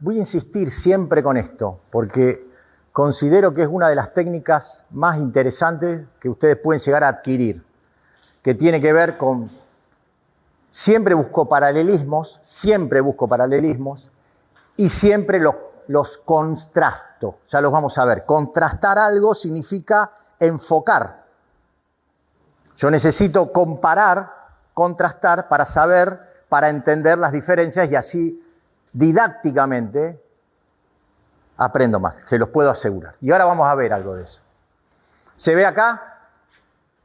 voy a insistir siempre con esto, porque considero que es una de las técnicas más interesantes que ustedes pueden llegar a adquirir, que tiene que ver con, siempre busco paralelismos y siempre los contrasto. Ya los vamos a ver. Contrastar algo significa enfocar. Yo necesito comparar, contrastar para saber, para entender las diferencias y así didácticamente aprendo más, se los puedo asegurar. Y ahora vamos a ver algo de eso. ¿Se ve acá?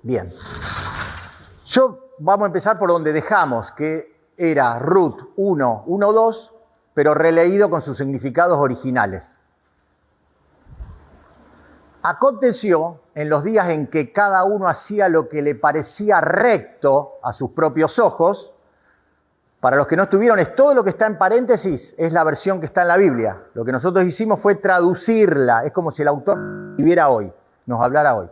Bien. Vamos a empezar por donde dejamos, que era Ruth 1, 1, 2, pero releído con sus significados originales. Aconteció en los días en que cada uno hacía lo que le parecía recto a sus propios ojos. Para los que no estuvieron, es todo lo que está en paréntesis, es la versión que está en la Biblia. Lo que nosotros hicimos fue traducirla. Es como si el autor viviera hoy, nos hablara hoy.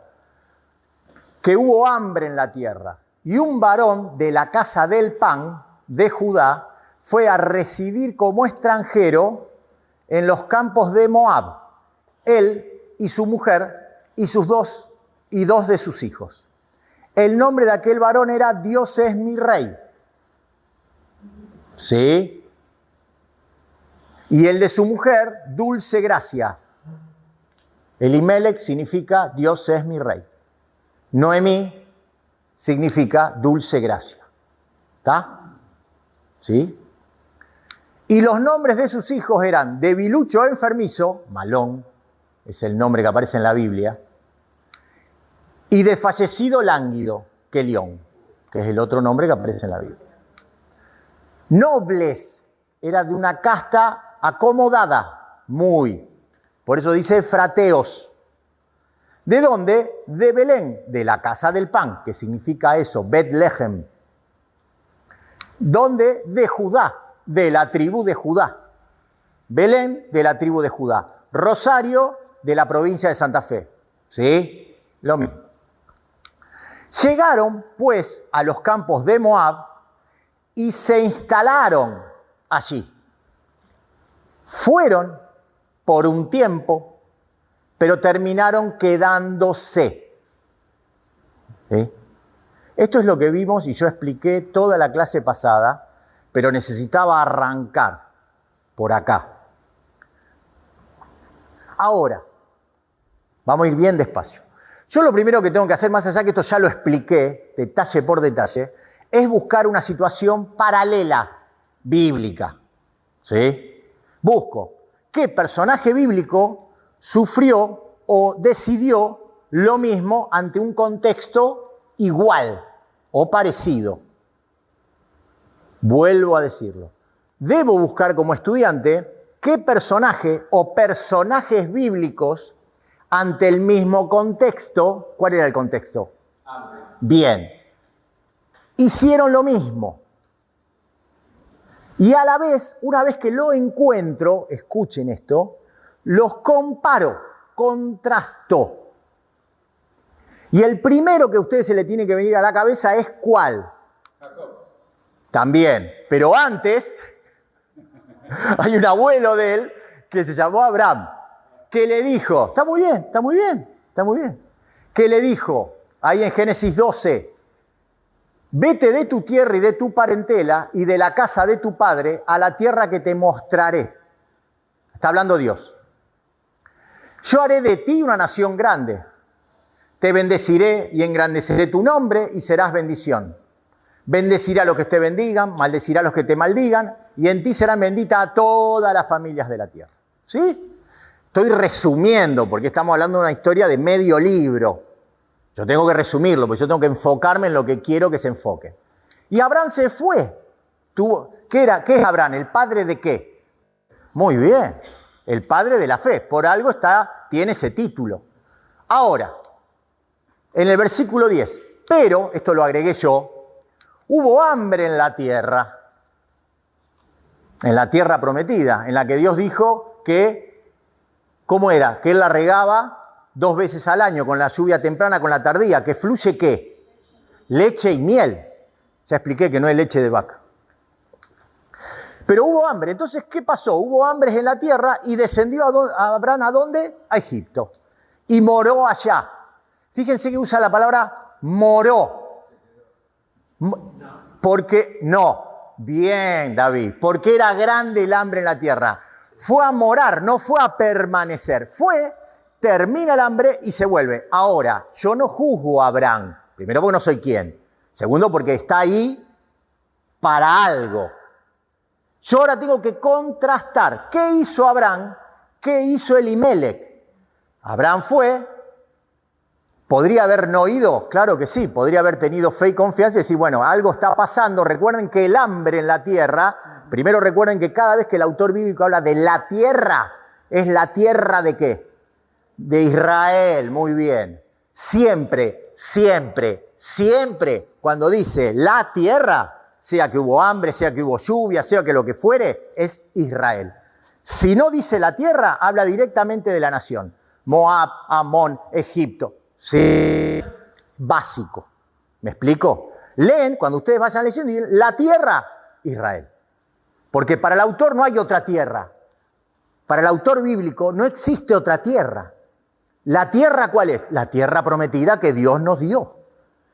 Que hubo hambre en la tierra y un varón de la casa del pan de Judá fue a residir como extranjero en los campos de Moab. Él y su mujer y dos de sus hijos. El nombre de aquel varón era Dios es mi rey. ¿Sí? Y el de su mujer, dulce gracia. Elimelech significa Dios es mi rey. Noemí significa dulce gracia. ¿Está? ¿Sí? Y los nombres de sus hijos eran debilucho enfermizo, Malón, es el nombre que aparece en la Biblia, y desfallecido lánguido, Kelión, que es el otro nombre que aparece en la Biblia. Nobles, era de una casta acomodada, muy. Por eso dice frateos. ¿De dónde? De Belén, de la casa del pan, que significa eso, Betlehem. ¿Dónde? De Judá, de la tribu de Judá. Belén, de la tribu de Judá. Rosario, de la provincia de Santa Fe. ¿Sí? Lo mismo. Llegaron, pues, a los campos de Moab y se instalaron allí. Fueron por un tiempo, pero terminaron quedándose. ¿Sí? Esto es lo que vimos y yo expliqué toda la clase pasada, pero necesitaba arrancar por acá. Ahora, vamos a ir bien despacio. Yo lo primero que tengo que hacer, más allá que esto ya lo expliqué, detalle por detalle, es buscar una situación paralela, bíblica. ¿Sí? Busco qué personaje bíblico sufrió o decidió lo mismo ante un contexto igual o parecido. Vuelvo a decirlo. Debo buscar como estudiante qué personaje o personajes bíblicos ante el mismo contexto. ¿Cuál era el contexto? Hambre. Bien. Hicieron lo mismo. Y a la vez, una vez que lo encuentro, escuchen esto, los comparo, contrasto. Y el primero que a ustedes se le tiene que venir a la cabeza es ¿cuál? Jacob. También, pero antes hay un abuelo de él que se llamó Abraham, que le dijo, está muy bien, está muy bien, está muy bien, que le dijo, ahí en Génesis 12, vete de tu tierra y de tu parentela y de la casa de tu padre a la tierra que te mostraré. Está hablando Dios. Yo haré de ti una nación grande. Te bendeciré y engrandeceré tu nombre y serás bendición. Bendeciré a los que te bendigan, maldeciré a los que te maldigan y en ti serán benditas todas las familias de la tierra. ¿Sí? Estoy resumiendo porque estamos hablando de una historia de medio libro. Yo tengo que resumirlo, porque yo tengo que enfocarme en lo que quiero que se enfoque. Y Abraham se fue. ¿Qué es Abraham? ¿El padre de qué? Muy bien, el padre de la fe. Por algo tiene ese título. Ahora, en el versículo 10, pero, esto lo agregué yo, hubo hambre en la tierra prometida, en la que Dios dijo que, ¿cómo era? Que Él la regaba 2 veces al año, con la lluvia temprana, con la tardía, que fluye ¿qué? Leche y miel. Ya expliqué que no es leche de vaca. Pero hubo hambre. Entonces, ¿qué pasó? Hubo hambres en la tierra y descendió a Abraham ¿a dónde? A Egipto. Y moró allá. Fíjense que usa la palabra moró. Porque, no, bien David, porque era grande el hambre en la tierra. Fue a morar, no fue a permanecer. Fue, termina el hambre y se vuelve. Ahora, yo no juzgo a Abraham. Primero porque no soy quien. Segundo porque está ahí para algo. Yo ahora tengo que contrastar qué hizo Abraham, qué hizo Elimelec. Abraham fue, podría haber no ido, claro que sí, podría haber tenido fe y confianza y decir, bueno, algo está pasando. Recuerden que el hambre en la tierra, primero recuerden que cada vez que el autor bíblico habla de la tierra, es la tierra ¿de qué? De Israel, muy bien. Siempre, siempre, siempre, cuando dice la tierra, sea que hubo hambre, sea que hubo lluvia, sea que lo que fuere, es Israel. Si no dice la tierra, habla directamente de la nación. Moab, Amón, Egipto. Sí, básico. ¿Me explico? Leen, cuando ustedes vayan leyendo, digan, la tierra, Israel. Porque para el autor no hay otra tierra. Para el autor bíblico no existe otra tierra. ¿La tierra cuál es? La tierra prometida que Dios nos dio.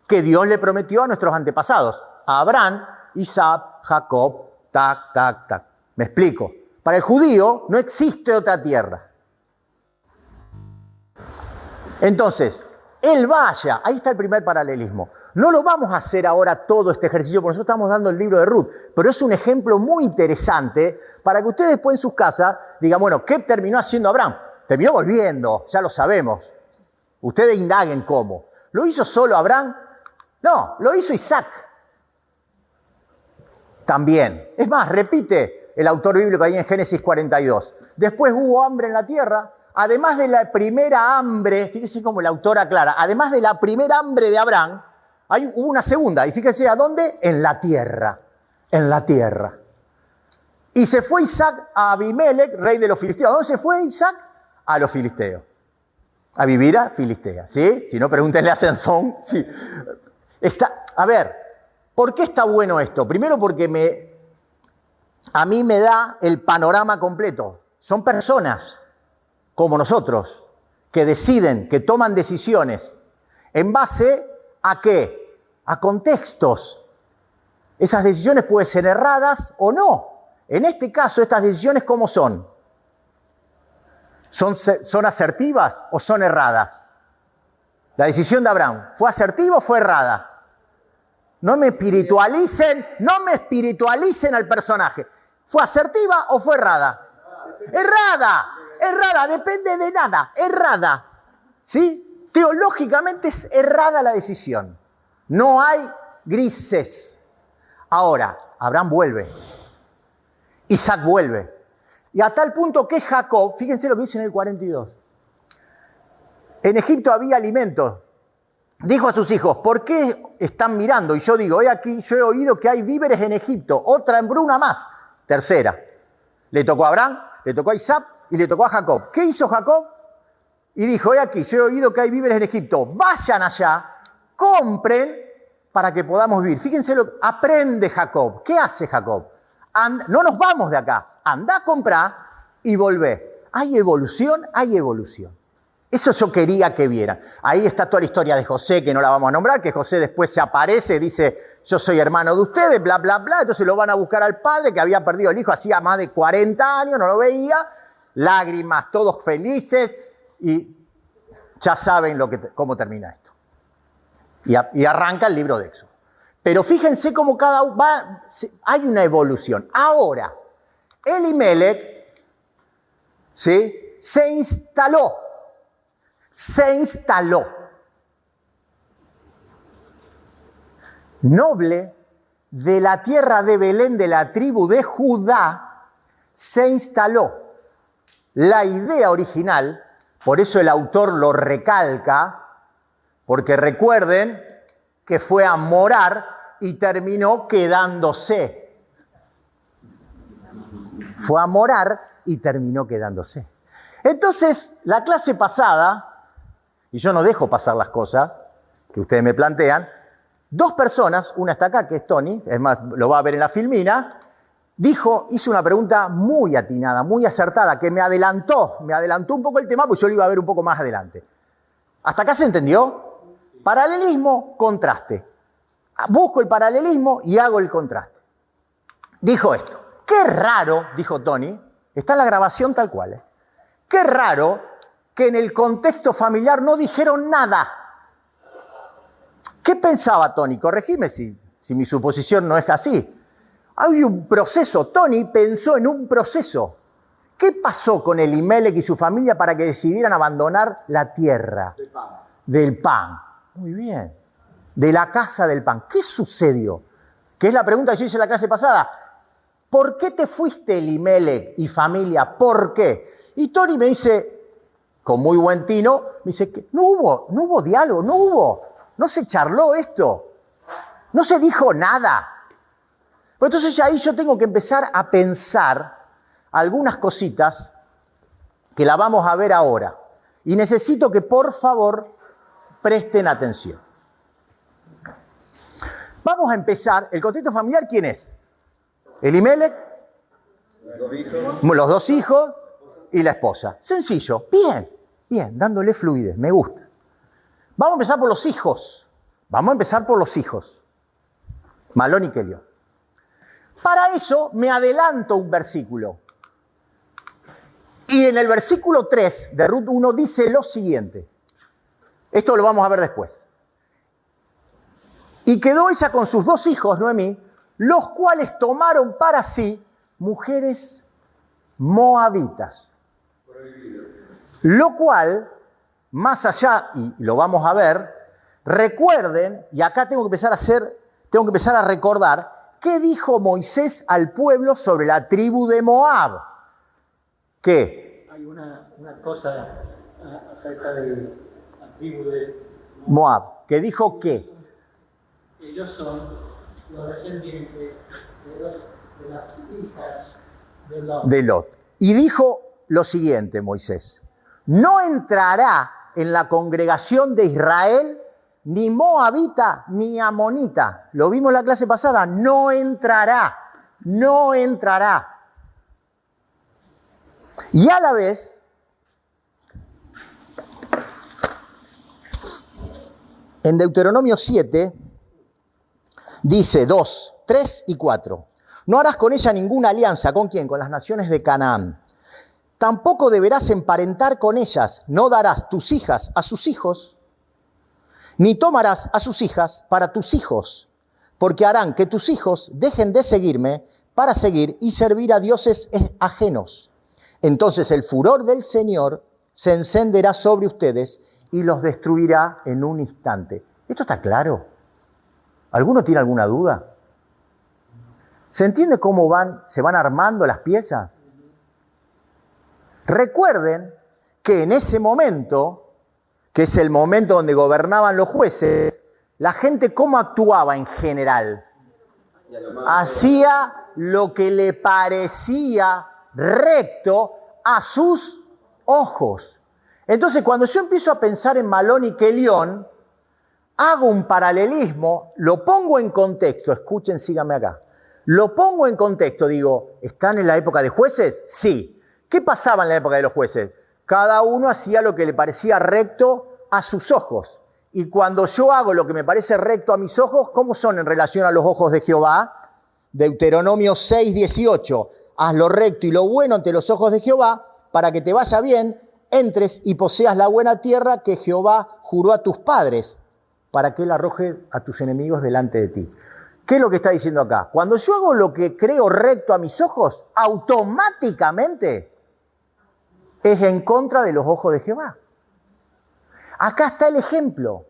Que Dios le prometió a nuestros antepasados. A Abraham, Isaac, Jacob, tac, tac, tac. ¿Me explico? Para el judío no existe otra tierra. Entonces, él vaya, ahí está el primer paralelismo. No lo vamos a hacer ahora todo este ejercicio, porque nosotros estamos dando el libro de Ruth, pero es un ejemplo muy interesante para que ustedes después en sus casas digan, bueno, ¿qué terminó haciendo Abraham? Terminó volviendo, ya lo sabemos. Ustedes indaguen cómo. ¿Lo hizo solo Abraham? No, lo hizo Isaac. También. Es más, repite el autor bíblico ahí en Génesis 42. Después hubo hambre en la tierra. Además de la primera hambre, fíjense cómo el autor aclara, además de la primera hambre de Abraham, hubo una segunda. Y fíjense a dónde, en la tierra. En la tierra. Y se fue Isaac a Abimelec, rey de los filisteos. ¿A dónde se fue Isaac? A los filisteos. A vivir a Filistea, ¿sí? Si no, pregúntenle a Sansón. Sí. A ver, ¿por qué está bueno esto? Primero porque a mí me da el panorama completo. Son personas como nosotros que deciden, que toman decisiones. ¿En base a qué? A contextos. Esas decisiones pueden ser erradas o no. En este caso, estas decisiones, ¿cómo son? ¿Son asertivas o son erradas? La decisión de Abraham, ¿fue asertiva o fue errada? No me espiritualicen al personaje. ¿Fue asertiva o fue errada? Errada, errada, depende de nada, errada. ¿Sí? Teológicamente es errada la decisión. No hay grises. Ahora, Abraham vuelve. Isaac vuelve. Y a tal punto que Jacob, fíjense lo que dice en el 42. En Egipto había alimentos. Dijo a sus hijos, ¿por qué están mirando? Y yo digo, aquí, yo he oído que hay víveres en Egipto. Otra hambruna más. Tercera. Le tocó a Abraham, le tocó a Isaac y le tocó a Jacob. ¿Qué hizo Jacob? Y dijo, aquí, yo he oído que hay víveres en Egipto. Vayan allá, compren para que podamos vivir. Fíjense, aprende Jacob. ¿Qué hace Jacob? No nos vamos de acá. Anda a comprar y volvé. ¿Hay evolución? Hay evolución. Eso yo quería que vieran. Ahí está toda la historia de José, que no la vamos a nombrar, que José después se aparece, dice, yo soy hermano de ustedes, bla, bla, bla. Entonces lo van a buscar al padre, que había perdido el hijo hacía más de 40 años, no lo veía. Lágrimas, todos felices. Y ya saben cómo termina esto. Y arranca el libro de Éxodo. Pero fíjense cómo hay una evolución. Ahora, Elimelec, ¿sí?, se instaló. Noble de la tierra de Belén, de la tribu de Judá, se instaló. La idea original, por eso el autor lo recalca, porque recuerden que fue a morar y terminó quedándose. Fue a morar y terminó quedándose. Entonces, la clase pasada, y yo no dejo pasar las cosas que ustedes me plantean, dos personas, una está acá, que es Tony, es más, lo va a ver en la filmina, hizo una pregunta muy atinada, muy acertada, que me adelantó un poco el tema, pues yo lo iba a ver un poco más adelante. ¿Hasta acá se entendió? Paralelismo, contraste. Busco el paralelismo y hago el contraste. Dijo esto. Qué raro, dijo Tony, está en la grabación tal cual, qué raro que en el contexto familiar no dijeron nada. ¿Qué pensaba Tony? Corregime si mi suposición no es así. Hay un proceso. Tony pensó en un proceso. ¿Qué pasó con Elimelec y su familia para que decidieran abandonar la tierra? Del pan. Muy bien. De la casa del pan. ¿Qué sucedió? Que es la pregunta que yo hice en la clase pasada. ¿Por qué te fuiste, Elimelec y familia? ¿Por qué? Y Tony me dice, con muy buen tino, me dice que no hubo diálogo, no se charló esto, no se dijo nada. Entonces ahí yo tengo que empezar a pensar algunas cositas que la vamos a ver ahora. Y necesito que por favor presten atención. Vamos a empezar. ¿El contexto familiar quién es? Elimelec, los dos hijos y la esposa. Sencillo. Bien, dándole fluidez. Me gusta. Vamos a empezar por los hijos. Malón y Kelión. Para eso me adelanto un versículo. Y en el versículo 3 de Ruth 1 dice lo siguiente. Esto lo vamos a ver después. Y quedó ella con sus dos hijos, Noemí, los cuales tomaron para sí mujeres moabitas. Lo cual, más allá, y lo vamos a ver, recuerden, y acá tengo que empezar a recordar, ¿qué dijo Moisés al pueblo sobre la tribu de Moab? ¿Qué? Hay una cosa acerca de la tribu de Moab, que dijo ¿qué? Ellos son los descendientes de las hijas de Lot. Y dijo lo siguiente, Moisés, no entrará en la congregación de Israel ni moabita ni amonita. Lo vimos en la clase pasada, no entrará. Y a la vez, en Deuteronomio 7, dice 2, 3 y 4. No harás con ella ninguna alianza. ¿Con quién? Con las naciones de Canaán. Tampoco deberás emparentar con ellas. No darás tus hijas a sus hijos, ni tomarás a sus hijas para tus hijos, porque harán que tus hijos dejen de seguirme para seguir y servir a dioses ajenos. Entonces el furor del Señor se encenderá sobre ustedes y los destruirá en un instante. ¿Esto está claro? ¿Alguno tiene alguna duda? ¿Se entiende cómo se van armando las piezas? Recuerden que en ese momento, que es el momento donde gobernaban los jueces, la gente ¿cómo actuaba en general? Hacía lo que le parecía recto a sus ojos. Entonces, cuando yo empiezo a pensar en Malón y Kelión, hago un paralelismo, lo pongo en contexto, escuchen, síganme acá. Lo pongo en contexto, digo, ¿están en la época de jueces? Sí. ¿Qué pasaba en la época de los jueces? Cada uno hacía lo que le parecía recto a sus ojos. Y cuando yo hago lo que me parece recto a mis ojos, ¿cómo son en relación a los ojos de Jehová? Deuteronomio 6, 18. Haz lo recto y lo bueno ante los ojos de Jehová, para que te vaya bien, entres y poseas la buena tierra que Jehová juró a tus padres, para que él arroje a tus enemigos delante de ti. ¿Qué es lo que está diciendo acá? Cuando yo hago lo que creo recto a mis ojos, automáticamente es en contra de los ojos de Jehová. Acá está el ejemplo.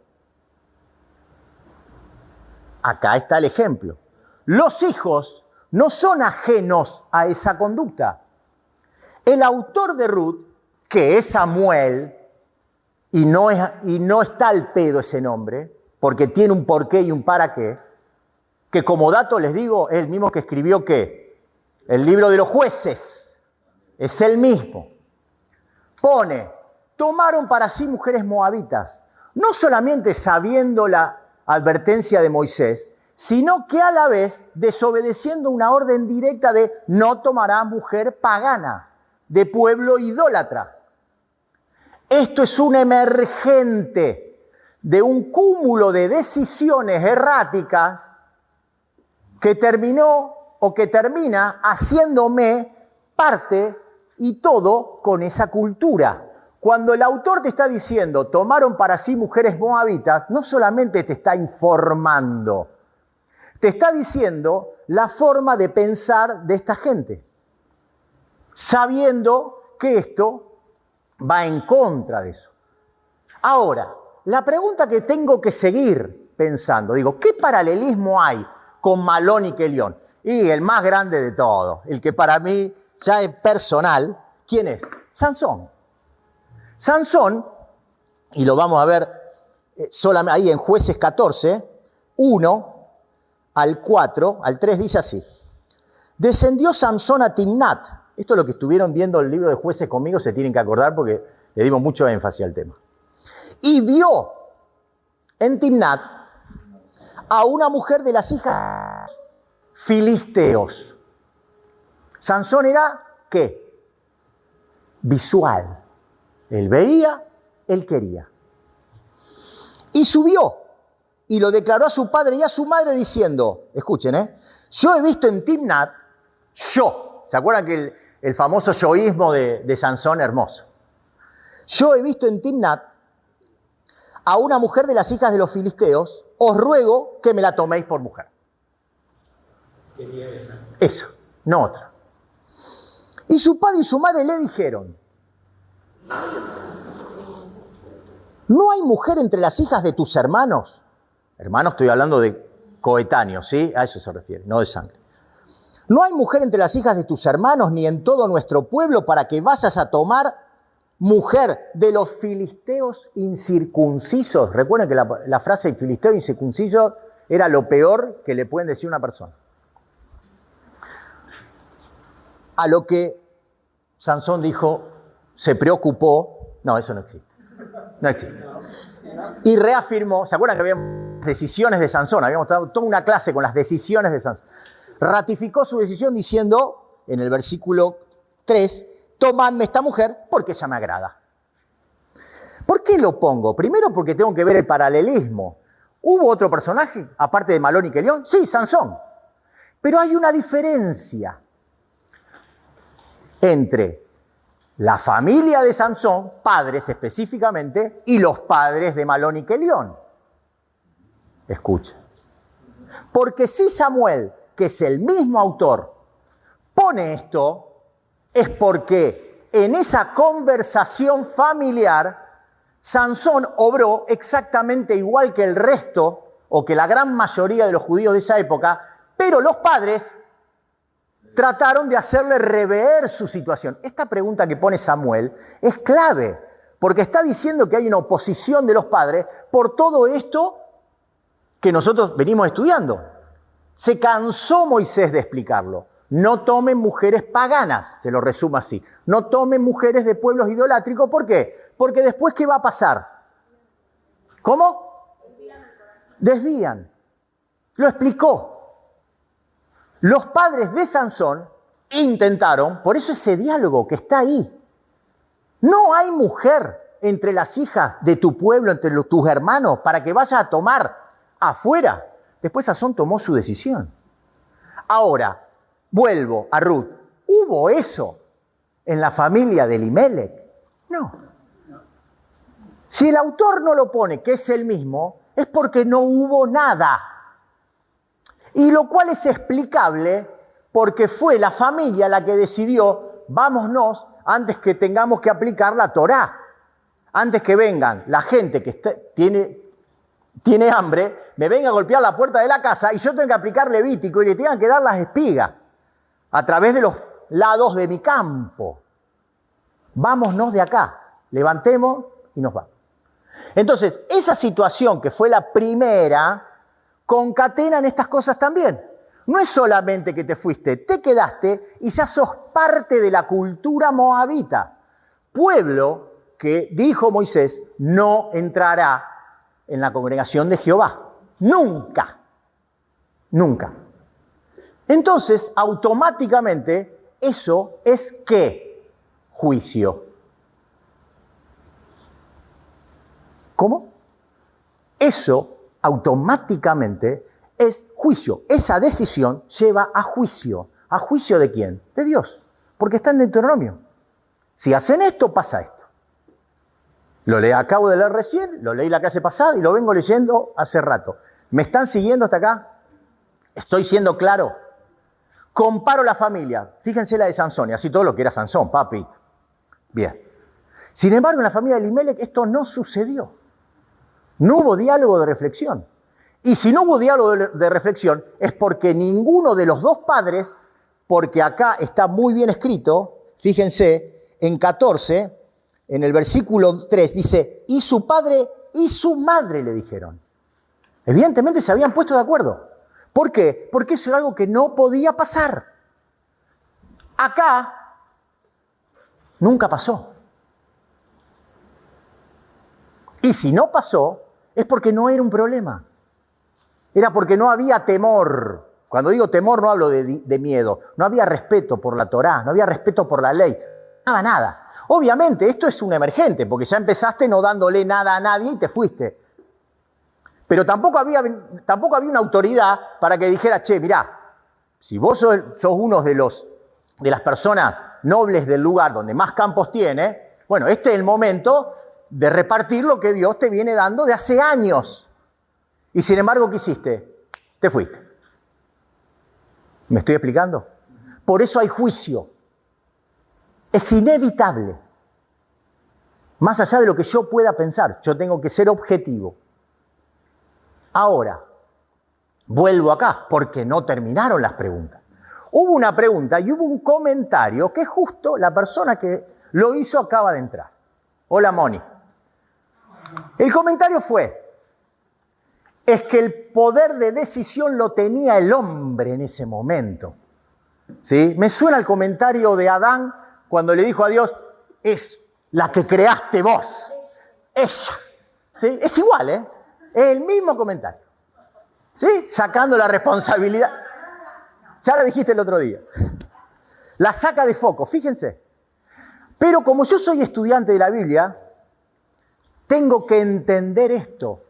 Los hijos no son ajenos a esa conducta. El autor de Ruth, que es Samuel, y no está al pedo ese nombre, porque tiene un porqué y un para qué, que como dato les digo, es el mismo que escribió ¿qué? El libro de los jueces. Es el mismo. Pone, tomaron para sí mujeres moabitas, no solamente sabiendo la advertencia de Moisés, sino que a la vez desobedeciendo una orden directa de no tomarás mujer pagana, de pueblo idólatra. Esto es un emergente de un cúmulo de decisiones erráticas que terminó o que termina haciéndome parte y todo con esa cultura. Cuando el autor te está diciendo, tomaron para sí mujeres moabitas, no solamente te está informando, te está diciendo la forma de pensar de esta gente, sabiendo que esto va en contra de eso. Ahora, la pregunta que tengo que seguir pensando, digo, ¿qué paralelismo hay con Malón y Kelión? Y el más grande de todos, el que para mí ya es personal, ¿quién es? Sansón. Sansón, y lo vamos a ver solamente ahí en Jueces 14, 1 al 4, al 3 dice así. Descendió Sansón a Timnat. Esto es lo que estuvieron viendo el libro de Jueces conmigo, se tienen que acordar porque le dimos mucho énfasis al tema. Y vio en Timnat a una mujer de las hijas filisteos. Sansón era, ¿qué? Visual. Él veía, él quería. Y subió y lo declaró a su padre y a su madre diciendo, escuchen, yo he visto en Timnat, ¿se acuerdan que el famoso yoísmo de Sansón hermoso? Yo he visto en Timnat a una mujer de las hijas de los filisteos, os ruego que me la toméis por mujer. Quería esa. Eso, no otra. Y su padre y su madre le dijeron, ¿no hay mujer entre las hijas de tus hermanos? Hermanos, estoy hablando de coetáneos, ¿sí? A eso se refiere, no de sangre. ¿No hay mujer entre las hijas de tus hermanos ni en todo nuestro pueblo para que vayas a tomar mujer de los filisteos incircuncisos? Recuerden que la frase filisteo incircunciso era lo peor que le pueden decir a una persona. A lo que Sansón dijo, se preocupó, no, eso no existe. No existe. Y reafirmó, ¿se acuerdan que habíamos decisiones de Sansón? Habíamos dado toda una clase con las decisiones de Sansón. Ratificó su decisión diciendo, en el versículo 3, tomadme esta mujer porque ella me agrada. ¿Por qué lo pongo? Primero porque tengo que ver el paralelismo. ¿Hubo otro personaje, aparte de Malón y Kelión? Sí, Sansón. Pero hay una diferencia entre la familia de Sansón, padres específicamente, y los padres de Malón y Kelión. Escucha. Porque si Samuel, que es el mismo autor, pone esto, es porque en esa conversación familiar, Sansón obró exactamente igual que el resto, o que la gran mayoría de los judíos de esa época, pero los padres trataron de hacerle rever su situación. Esta pregunta que pone Samuel es clave, porque está diciendo que hay una oposición de los padres por todo esto que nosotros venimos estudiando. Se cansó Moisés de explicarlo. No tomen mujeres paganas, se lo resumo así. No tomen mujeres de pueblos idolátricos. ¿Por qué? Porque después, ¿qué va a pasar? ¿Cómo? Desvían. Lo explicó. Los padres de Sansón intentaron, por eso ese diálogo que está ahí. No hay mujer entre las hijas de tu pueblo, entre tus hermanos, para que vayas a tomar afuera. Después Sansón tomó su decisión. Ahora, vuelvo a Ruth. ¿Hubo eso en la familia de Elimelech? No. Si el autor no lo pone, que es el mismo, es porque no hubo nada. Y lo cual es explicable porque fue la familia la que decidió, vámonos antes que tengamos que aplicar la Torá. Antes que vengan la gente que tiene hambre, me venga a golpear la puerta de la casa y yo tengo que aplicar Levítico y le tengan que dar las espigas a través de los lados de mi campo. Vámonos de acá, levantemos y nos vamos. Entonces, esa situación que fue la primera, concatenan estas cosas también. No es solamente que te fuiste, te quedaste y ya sos parte de la cultura moabita. Pueblo que, dijo Moisés, no entrará en la congregación de Jehová. Nunca. Nunca. Entonces, automáticamente, eso es ¿qué? Juicio. ¿Cómo? Eso automáticamente es juicio. Esa decisión lleva a juicio. ¿A juicio de quién? De Dios. Porque está en Deuteronomio. Si hacen esto, pasa esto. Acabo de leer recién, lo leí la clase pasada y lo vengo leyendo hace rato. ¿Me están siguiendo hasta acá? ¿Estoy siendo claro? Comparo la familia. Fíjense la de Sansón, y así todo lo que era Sansón, papi. Bien. Sin embargo, en la familia de Elimelec esto no sucedió. No hubo diálogo de reflexión. Y si no hubo diálogo de reflexión, es porque ninguno de los dos padres, porque acá está muy bien escrito, fíjense, en 14, en el versículo 3, dice, y su padre y su madre le dijeron. Evidentemente se habían puesto de acuerdo. ¿Por qué? Porque eso era algo que no podía pasar. Acá nunca pasó. Y si no pasó, es porque no era un problema. Era porque no había temor. Cuando digo temor no hablo de miedo. No había respeto por la Torá, no había respeto por la ley. Nada. Obviamente esto es un emergente, porque ya empezaste no dándole nada a nadie y te fuiste. Pero tampoco había una autoridad para que dijera, che, mirá, si vos sos uno de las personas nobles del lugar donde más campos tiene, bueno, este es el momento de repartir lo que Dios te viene dando de hace años. Y sin embargo, ¿qué hiciste? Te fuiste. ¿Me estoy explicando? Por eso hay juicio. Es inevitable. Más allá de lo que yo pueda pensar, yo tengo que ser objetivo. Ahora, vuelvo acá, porque no terminaron las preguntas. Hubo una pregunta y hubo un comentario que justo la persona que lo hizo acaba de entrar. Hola, Moni. El comentario fue, es que el poder de decisión lo tenía el hombre en ese momento. ¿Sí? Me suena el comentario de Adán cuando le dijo a Dios, es la que creaste vos. Ella. ¿Sí? Es igual, ¿eh? Es el mismo comentario. ¿Sí? Sacando la responsabilidad. Ya la dijiste el otro día. La saca de foco, fíjense. Pero como yo soy estudiante de la Biblia, tengo que entender esto.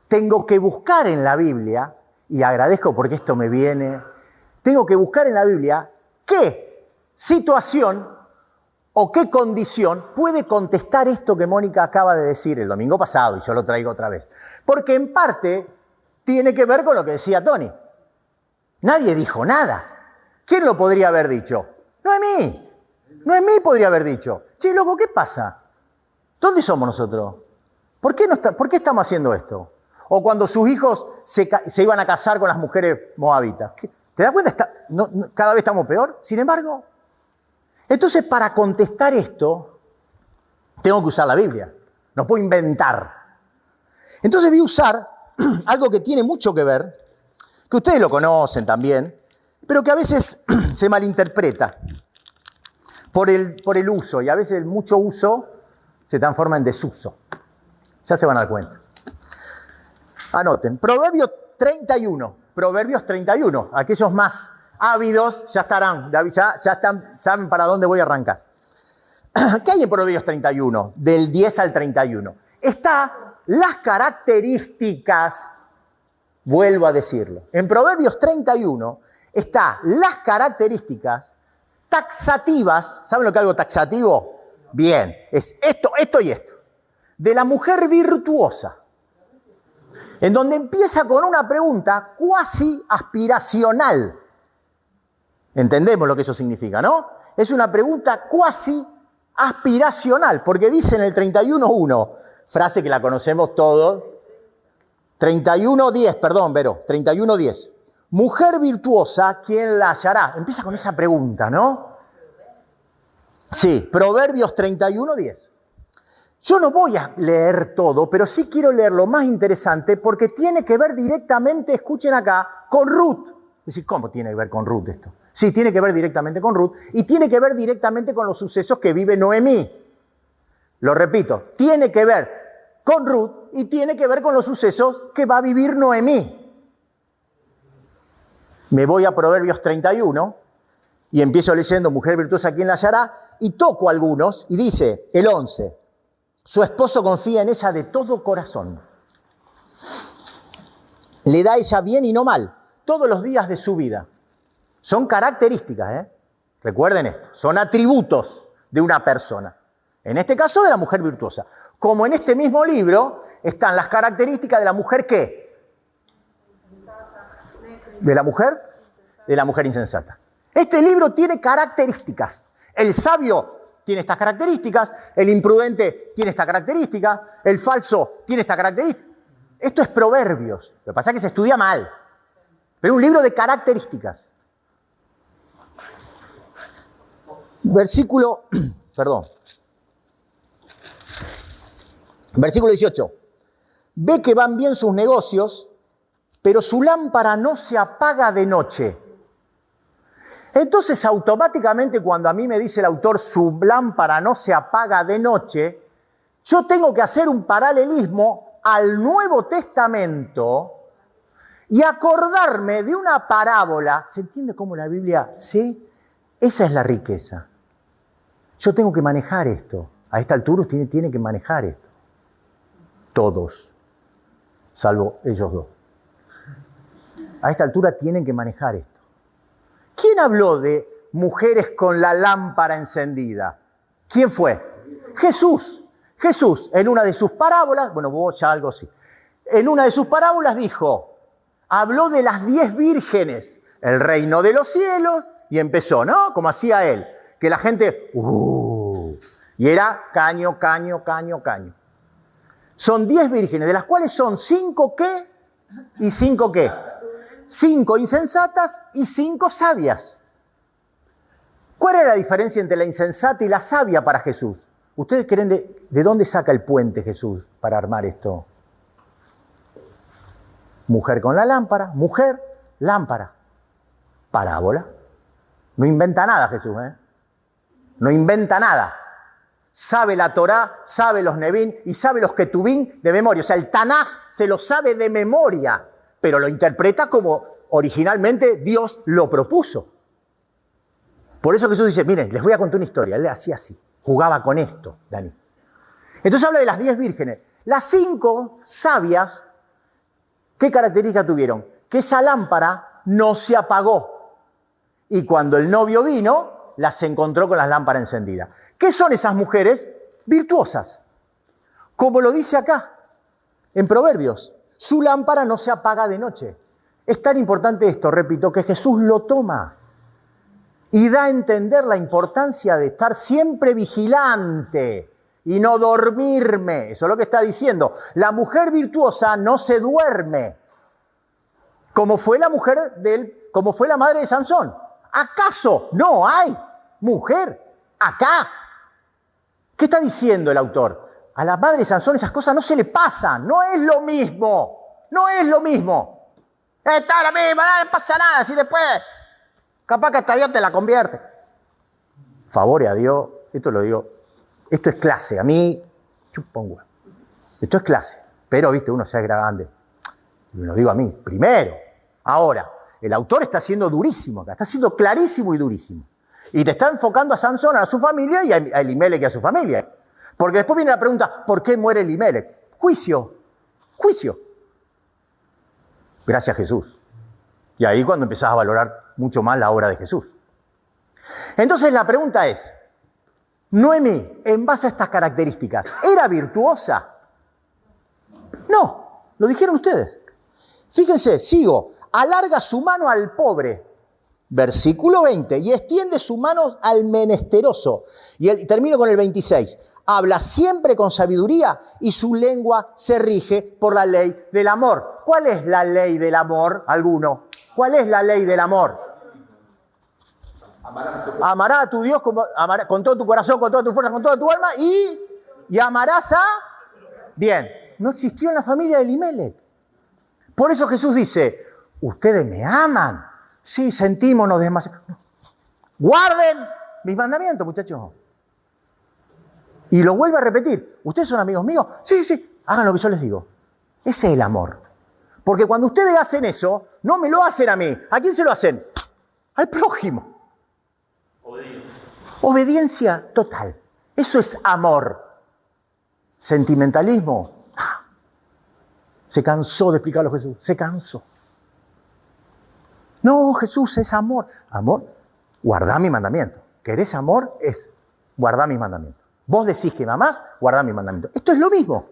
Tengo que buscar en la Biblia, y agradezco porque esto me viene, tengo que buscar en la Biblia qué situación o qué condición puede contestar esto que Mónica acaba de decir el domingo pasado, y yo lo traigo otra vez. Porque en parte tiene que ver con lo que decía Tony. Nadie dijo nada. ¿Quién lo podría haber dicho? Noemí. Noemí podría haber dicho, che, loco, ¿qué pasa? ¿Dónde somos nosotros? ¿Por qué estamos haciendo esto? O cuando sus hijos se iban a casar con las mujeres moabitas. ¿Te das cuenta? Cada vez estamos peor. Sin embargo, entonces para contestar esto, tengo que usar la Biblia. No puedo inventar. Entonces voy a usar algo que tiene mucho que ver, que ustedes lo conocen también, pero que a veces se malinterpreta por el uso, y a veces el mucho uso se transforma en desuso. Ya se van a dar cuenta. Anoten, Proverbios 31. Aquellos más ávidos ya estarán, saben para dónde voy a arrancar. ¿Qué hay en Proverbios 31? Del 10 al 31. Está las características, vuelvo a decirlo. En Proverbios 31 está las características taxativas. ¿Saben lo que es algo taxativo? Bien, es esto y esto. De la mujer virtuosa. En donde empieza con una pregunta cuasi aspiracional. Entendemos lo que eso significa, ¿no? Es una pregunta cuasi aspiracional, porque dice en el 31.1, frase que la conocemos todos, 31.10, perdón, Vero, 31.10. Mujer virtuosa, ¿quién la hallará? Empieza con esa pregunta, ¿no? Sí, Proverbios 31.10. Yo no voy a leer todo, pero sí quiero leer lo más interesante porque tiene que ver directamente, escuchen acá, con Ruth. Es decir, ¿cómo tiene que ver con Ruth esto? Sí, tiene que ver directamente con Ruth y tiene que ver directamente con los sucesos que vive Noemí. Lo repito, tiene que ver con Ruth y tiene que ver con los sucesos que va a vivir Noemí. Me voy a Proverbios 31 y empiezo leyendo mujer virtuosa, ¿quién la hallará? Y toco algunos y dice el 11, su esposo confía en ella de todo corazón. Le da a ella bien y no mal todos los días de su vida. Son características, ¿eh? Recuerden esto, son atributos de una persona. En este caso de la mujer virtuosa. Como en este mismo libro están las características de la mujer ¿qué? ¿De la mujer? De la mujer insensata. Este libro tiene características. El sabio tiene estas características, el imprudente tiene esta característica, el falso tiene esta característica. Esto es Proverbios. Lo que pasa es que se estudia mal. Pero es un libro de características. Versículo 18. Ve que van bien sus negocios, pero su lámpara no se apaga de noche. Entonces, automáticamente, cuando a mí me dice el autor, su lámpara no se apaga de noche, yo tengo que hacer un paralelismo al Nuevo Testamento y acordarme de una parábola. ¿Se entiende cómo la Biblia? Sí, esa es la riqueza. Yo tengo que manejar esto. A esta altura usted tiene que manejar esto. Todos, salvo ellos dos. A esta altura tienen que manejar esto. ¿Quién habló de mujeres con la lámpara encendida? ¿Quién fue? Jesús. Jesús, en una de sus parábolas, bueno, vos ya algo así, en una de sus parábolas habló de las 10 vírgenes, el reino de los cielos, y empezó, ¿no? Como hacía él, que la gente, y era caño. Son 10 vírgenes, de las cuales son 5 ¿qué? Y 5 ¿qué? 5 insensatas y 5 sabias. ¿Cuál era la diferencia entre la insensata y la sabia para Jesús? ¿Ustedes creen de dónde saca el puente Jesús para armar esto? Mujer con la lámpara, mujer, lámpara. Parábola. No inventa nada Jesús, ¿eh? No inventa nada. Sabe la Torá, sabe los Nevín y sabe los Ketubín de memoria. O sea, el Tanaj se lo sabe de memoria, pero lo interpreta como originalmente Dios lo propuso. Por eso Jesús dice, miren, les voy a contar una historia. Él le hacía así, jugaba con esto, Dani. Entonces habla de las 10 vírgenes. Las 5 sabias, ¿qué características tuvieron? Que esa lámpara no se apagó. Y cuando el novio vino, las encontró con las lámparas encendidas. ¿Qué son esas mujeres? Virtuosas. Como lo dice acá, en Proverbios. Su lámpara no se apaga de noche. Es tan importante esto, repito, que Jesús lo toma y da a entender la importancia de estar siempre vigilante y no dormirme. Eso es lo que está diciendo. La mujer virtuosa no se duerme, como fue la como fue la madre de Sansón. ¿Acaso no hay mujer acá? ¿Qué está diciendo el autor? A la madre de Sansón esas cosas no se le pasan, no es lo mismo, no es lo mismo. Está la misma, no le pasa nada, si después capaz que hasta Dios te la convierte. Favore a Dios, esto lo digo, esto es clase, a mí, chupongo. Esto es clase, pero viste, uno se es grande. Me lo digo a mí, primero. Ahora, el autor está siendo durísimo acá, está siendo clarísimo y durísimo. Y te está enfocando a Sansón, a su familia y a Elimelech y a su familia. Porque después viene la pregunta, ¿por qué muere Elimelech? Juicio. Gracias a Jesús. Y ahí cuando empezás a valorar mucho más la obra de Jesús. Entonces la pregunta es, Noemí, en base a estas características, ¿era virtuosa? No, lo dijeron ustedes. Fíjense, sigo, alarga su mano al pobre. Versículo 20, y extiende su mano al menesteroso. Y termino con el 26. Habla siempre con sabiduría y su lengua se rige por la ley del amor. ¿Cuál es la ley del amor? ¿Alguno? ¿Cuál es la ley del amor? Amarás a tu Dios con todo tu corazón, con toda tu fuerza, con toda tu alma y amarás a... Bien, no existió en la familia de Elimelech. Por eso Jesús dice, ustedes me aman. Sí, sentímonos demasiado. Guarden mis mandamientos, muchachos. Y lo vuelve a repetir. ¿Ustedes son amigos míos? Sí, hagan lo que yo les digo. Ese es el amor. Porque cuando ustedes hacen eso, no me lo hacen a mí. ¿A quién se lo hacen? Al prójimo. Obediencia total. Eso es amor. Sentimentalismo. Se cansó de explicarlo Jesús. Se cansó. No, Jesús es amor. Amor, guardá mi mandamiento. ¿Querés amor? Es guardá mis mandamientos. Vos decís que me amás, guardá mis mandamientos. Esto es lo mismo.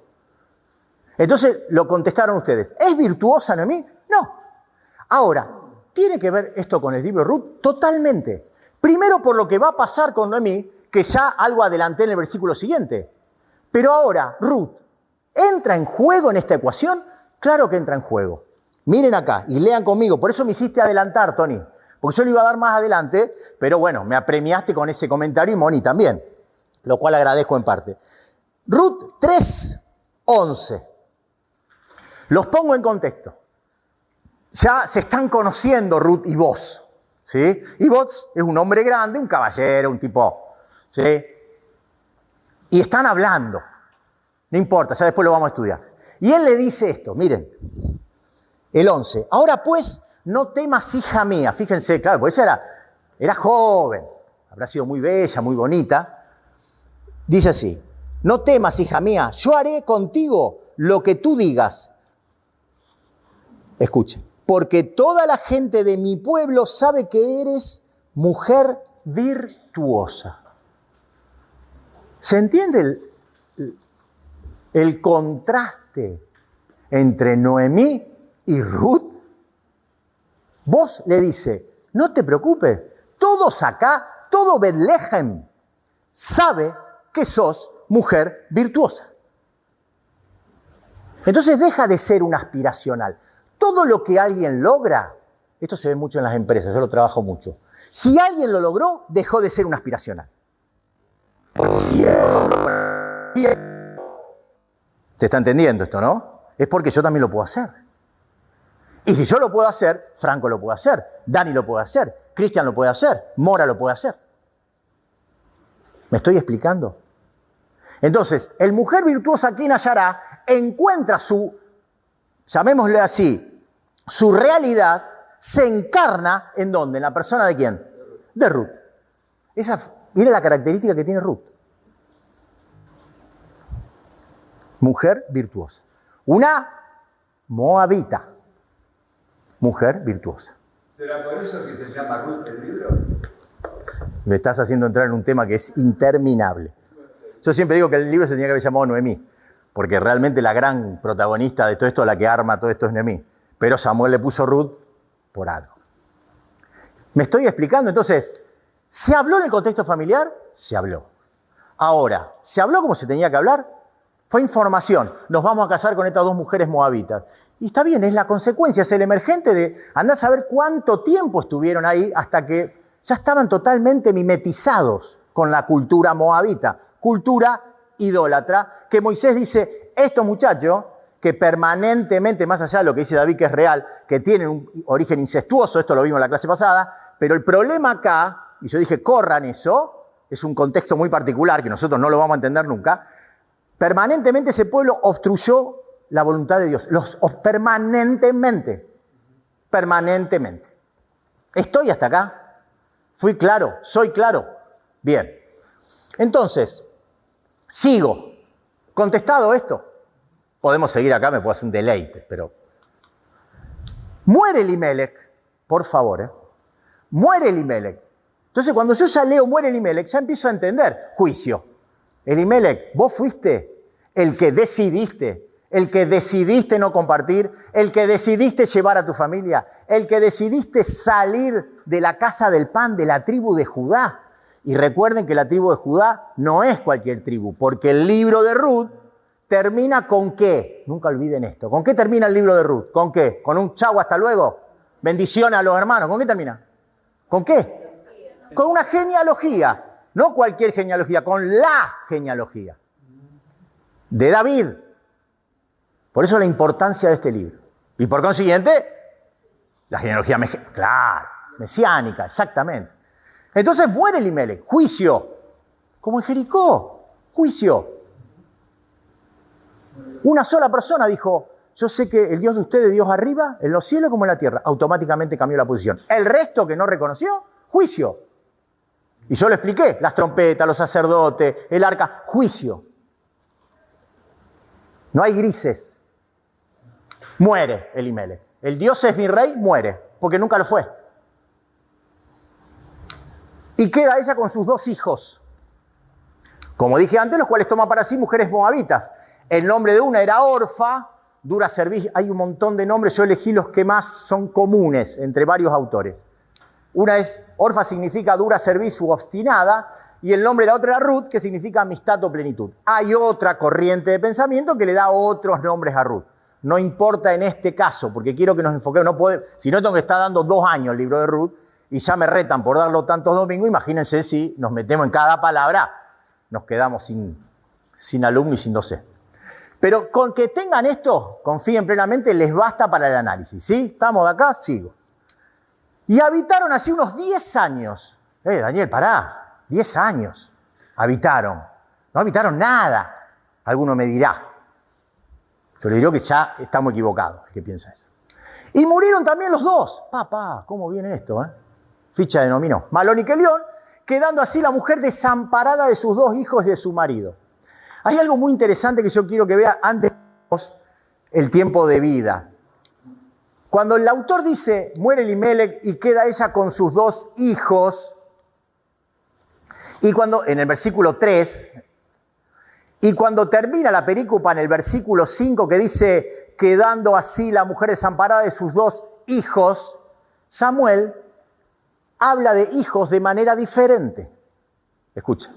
Entonces lo contestaron ustedes. ¿Es virtuosa Noemí? No. Ahora, ¿tiene que ver esto con el libro de Ruth? Totalmente. Primero por lo que va a pasar con Noemí, que ya algo adelanté en el versículo siguiente. Pero ahora, Ruth, ¿entra en juego en esta ecuación? Claro que entra en juego. Miren acá y lean conmigo. Por eso me hiciste adelantar, Tony. Porque yo lo iba a dar más adelante, pero bueno, me apremiaste con ese comentario y Moni también. Lo cual agradezco en parte. Ruth 3:11. Los pongo en contexto. Ya se están conociendo Ruth y Boz, ¿sí? Y Boz es un hombre grande, un caballero, un tipo, ¿sí? Y están hablando. No importa, ya después lo vamos a estudiar. Y él le dice esto, miren, el 11. Ahora pues, no temas, hija mía. Fíjense, claro, pues ella era joven, habrá sido muy bella, muy bonita. Dice así, no temas, hija mía, yo haré contigo lo que tú digas. Escuchen, porque toda la gente de mi pueblo sabe que eres mujer virtuosa. ¿Se entiende el contraste entre Noemí y Ruth? Vos le dice, no te preocupes, todos acá, todo Betlehem sabe que sos mujer virtuosa. Entonces deja de ser un aspiracional. Todo lo que alguien logra, esto se ve mucho en las empresas, yo lo trabajo mucho. Si alguien lo logró, dejó de ser un aspiracional. ¿Se está entendiendo esto, no? Es porque yo también lo puedo hacer. Y si yo lo puedo hacer, Franco lo puede hacer, Dani lo puede hacer, Cristian lo puede hacer, Mora lo puede hacer. ¿Me estoy explicando? Entonces, el mujer virtuosa aquí en Hallará encuentra su, llamémosle así, su realidad se encarna ¿en dónde? ¿En la persona de quién? De Ruth. Mire la característica que tiene Ruth. Mujer virtuosa. Una moabita. Mujer virtuosa. ¿Será por eso que se llama Ruth el libro? Me estás haciendo entrar en un tema que es interminable. Yo siempre digo que el libro se tenía que haber llamado Noemí, porque realmente la gran protagonista de todo esto, la que arma todo esto es Noemí. Pero Samuel le puso Ruth por algo. ¿Me estoy explicando? Entonces, ¿se habló en el contexto familiar? Se habló. Ahora, ¿se habló como se tenía que hablar? Fue información. Nos vamos a casar con estas dos mujeres moabitas. Y está bien, es la consecuencia, es el emergente de andar a saber cuánto tiempo estuvieron ahí hasta que ya estaban totalmente mimetizados con la cultura moabita, cultura idólatra, que Moisés dice, estos muchachos que permanentemente, más allá de lo que dice David que es real, que tienen un origen incestuoso, esto lo vimos en la clase pasada, pero el problema acá, y yo dije corran eso, es un contexto muy particular que nosotros no lo vamos a entender nunca, permanentemente ese pueblo obstruyó la voluntad de Dios, permanentemente. ¿Estoy hasta acá? ¿Fui claro? ¿Soy claro? Bien. Entonces, sigo. ¿Contestado esto? Podemos seguir acá, me puedo hacer un deleite, pero... Muere Elimelech, por favor, Muere Elimelech. Entonces, cuando yo ya leo muere Elimelech, ya empiezo a entender. Juicio. Elimelech, vos fuiste el que decidiste no compartir, el que decidiste llevar a tu familia, el que decidiste salir de la casa del pan de la tribu de Judá. Y recuerden que la tribu de Judá no es cualquier tribu, porque el libro de Ruth termina con ¿qué? Nunca olviden esto. ¿Con qué termina el libro de Ruth? ¿Con qué? ¿Con un chau, hasta luego? Bendición a los hermanos. ¿Con qué termina? ¿Con qué? Con una genealogía. No cualquier genealogía, con la genealogía de David. Por eso la importancia de este libro. Y por consiguiente, la genealogía mesiánica, exactamente. Entonces muere Elimelech, juicio. Como en Jericó, juicio. Una sola persona dijo, yo sé que el Dios de ustedes, Dios arriba, en los cielos como en la tierra, automáticamente cambió la posición. El resto que no reconoció, juicio. Y yo le expliqué, las trompetas, los sacerdotes, el arca, juicio. No hay grises. Muere Elimelech. El Dios es mi rey, muere, porque nunca lo fue. Y queda ella con sus 2 hijos. Como dije antes, los cuales toma para sí mujeres moabitas. El nombre de una era Orfa, dura servir. Hay un montón de nombres, yo elegí los que más son comunes entre varios autores. Una es, Orfa significa dura servicio u obstinada, y el nombre de la otra era Ruth, que significa amistad o plenitud. Hay otra corriente de pensamiento que le da otros nombres a Ruth. No importa en este caso, porque quiero que nos enfoquemos. Si no, tengo que estar dando 2 años el libro de Ruth, y ya me retan por darlo tantos domingos. Imagínense si nos metemos en cada palabra, nos quedamos sin alumno y sin docente. Pero con que tengan esto, confíen plenamente, les basta para el análisis. ¿Sí? ¿Estamos de acá? Sigo. Y habitaron así unos 10 años. Daniel, pará, 10 años habitaron. No habitaron nada. Alguno me dirá. Yo le digo que ya estamos equivocados, que piensa eso. Y murieron también los 2. Papá, ¿cómo viene esto? Ficha de dominó. Malón y Kelión, quedando así la mujer desamparada de sus 2 hijos y de su marido. Hay algo muy interesante que yo quiero que vea antes el tiempo de vida. Cuando el autor dice, muere Elimelech y queda ella con sus 2 hijos, y cuando, en el versículo 3, y cuando termina la perícopa en el versículo 5 que dice, quedando así la mujer desamparada de sus 2 hijos, Samuel habla de hijos de manera diferente. Escucha.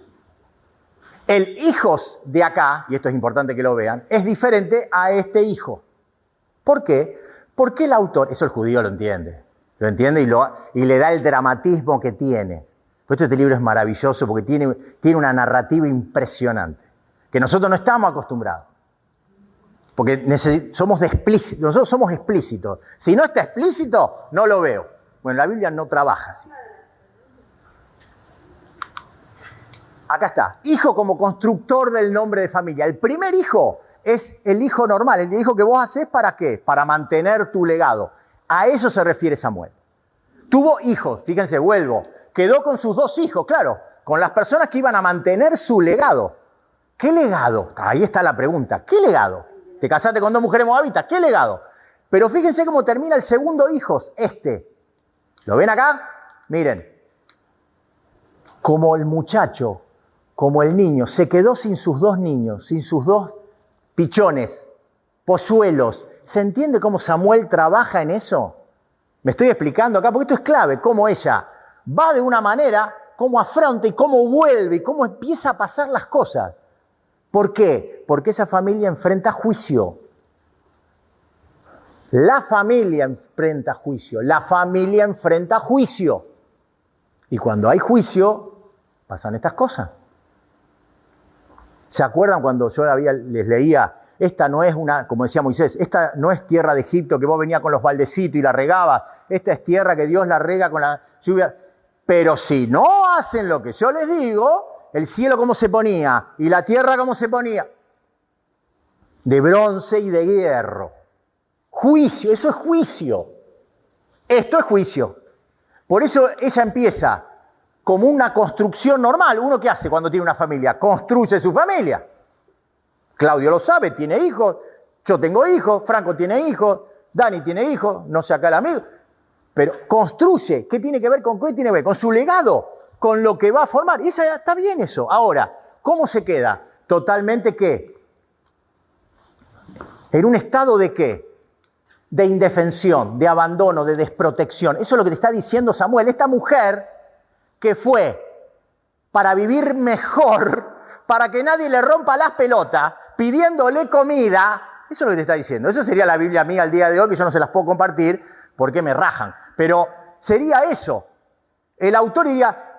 El hijos de acá, y esto es importante que lo vean, es diferente a este hijo. ¿Por qué? Porque el autor, eso el judío lo entiende y le da el dramatismo que tiene. Por esto este libro es maravilloso porque tiene una narrativa impresionante, que nosotros no estamos acostumbrados. Porque nosotros somos explícitos. Si no está explícito, no lo veo. Bueno, la Biblia no trabaja así. Acá está, hijo como constructor del nombre de familia. El primer hijo es el hijo normal, el hijo que vos hacés ¿para qué? Para mantener tu legado. A eso se refiere Samuel. Tuvo hijos, fíjense, vuelvo, quedó con sus 2 hijos, claro, con las personas que iban a mantener su legado. ¿Qué legado? Ahí está la pregunta, ¿qué legado? Te casaste con 2 mujeres moabitas, ¿qué legado? Pero fíjense cómo termina el segundo hijo, ¿Lo ven acá? Miren, como el muchacho, como el niño, se quedó sin sus 2 niños, sin sus 2 pichones, polluelos. ¿Se entiende cómo Samuel trabaja en eso? Me estoy explicando acá, porque esto es clave, cómo ella va de una manera, cómo afronta y cómo vuelve y cómo empieza a pasar las cosas. ¿Por qué? Porque esa familia enfrenta juicio. La familia enfrenta juicio, la familia enfrenta juicio. Y cuando hay juicio, pasan estas cosas. ¿Se acuerdan cuando yo les leía, esta no es como decía Moisés, esta no es tierra de Egipto que vos venías con los baldecitos y la regabas, esta es tierra que Dios la rega con la lluvia. Pero si no hacen lo que yo les digo, el cielo cómo se ponía y la tierra cómo se ponía, de bronce y de hierro. Juicio, eso es juicio. Esto es juicio. Por eso ella empieza como una construcción normal. ¿Uno qué hace cuando tiene una familia? Construye su familia. Claudio lo sabe, tiene hijos, yo tengo hijos, Franco tiene hijos, Dani tiene hijos, no sé acá el amigo. Pero construye. ¿Qué tiene que ver con qué tiene que ver? Con su legado, con lo que va a formar. Y está bien eso. Ahora, ¿cómo se queda? Totalmente ¿qué? En un estado de ¿qué? De indefensión, de abandono, de desprotección. Eso es lo que te está diciendo Samuel. Esta mujer que fue para vivir mejor, para que nadie le rompa las pelotas, pidiéndole comida, eso es lo que te está diciendo. Eso sería la Biblia mía al día de hoy, que yo no se las puedo compartir porque me rajan. Pero sería eso. El autor diría,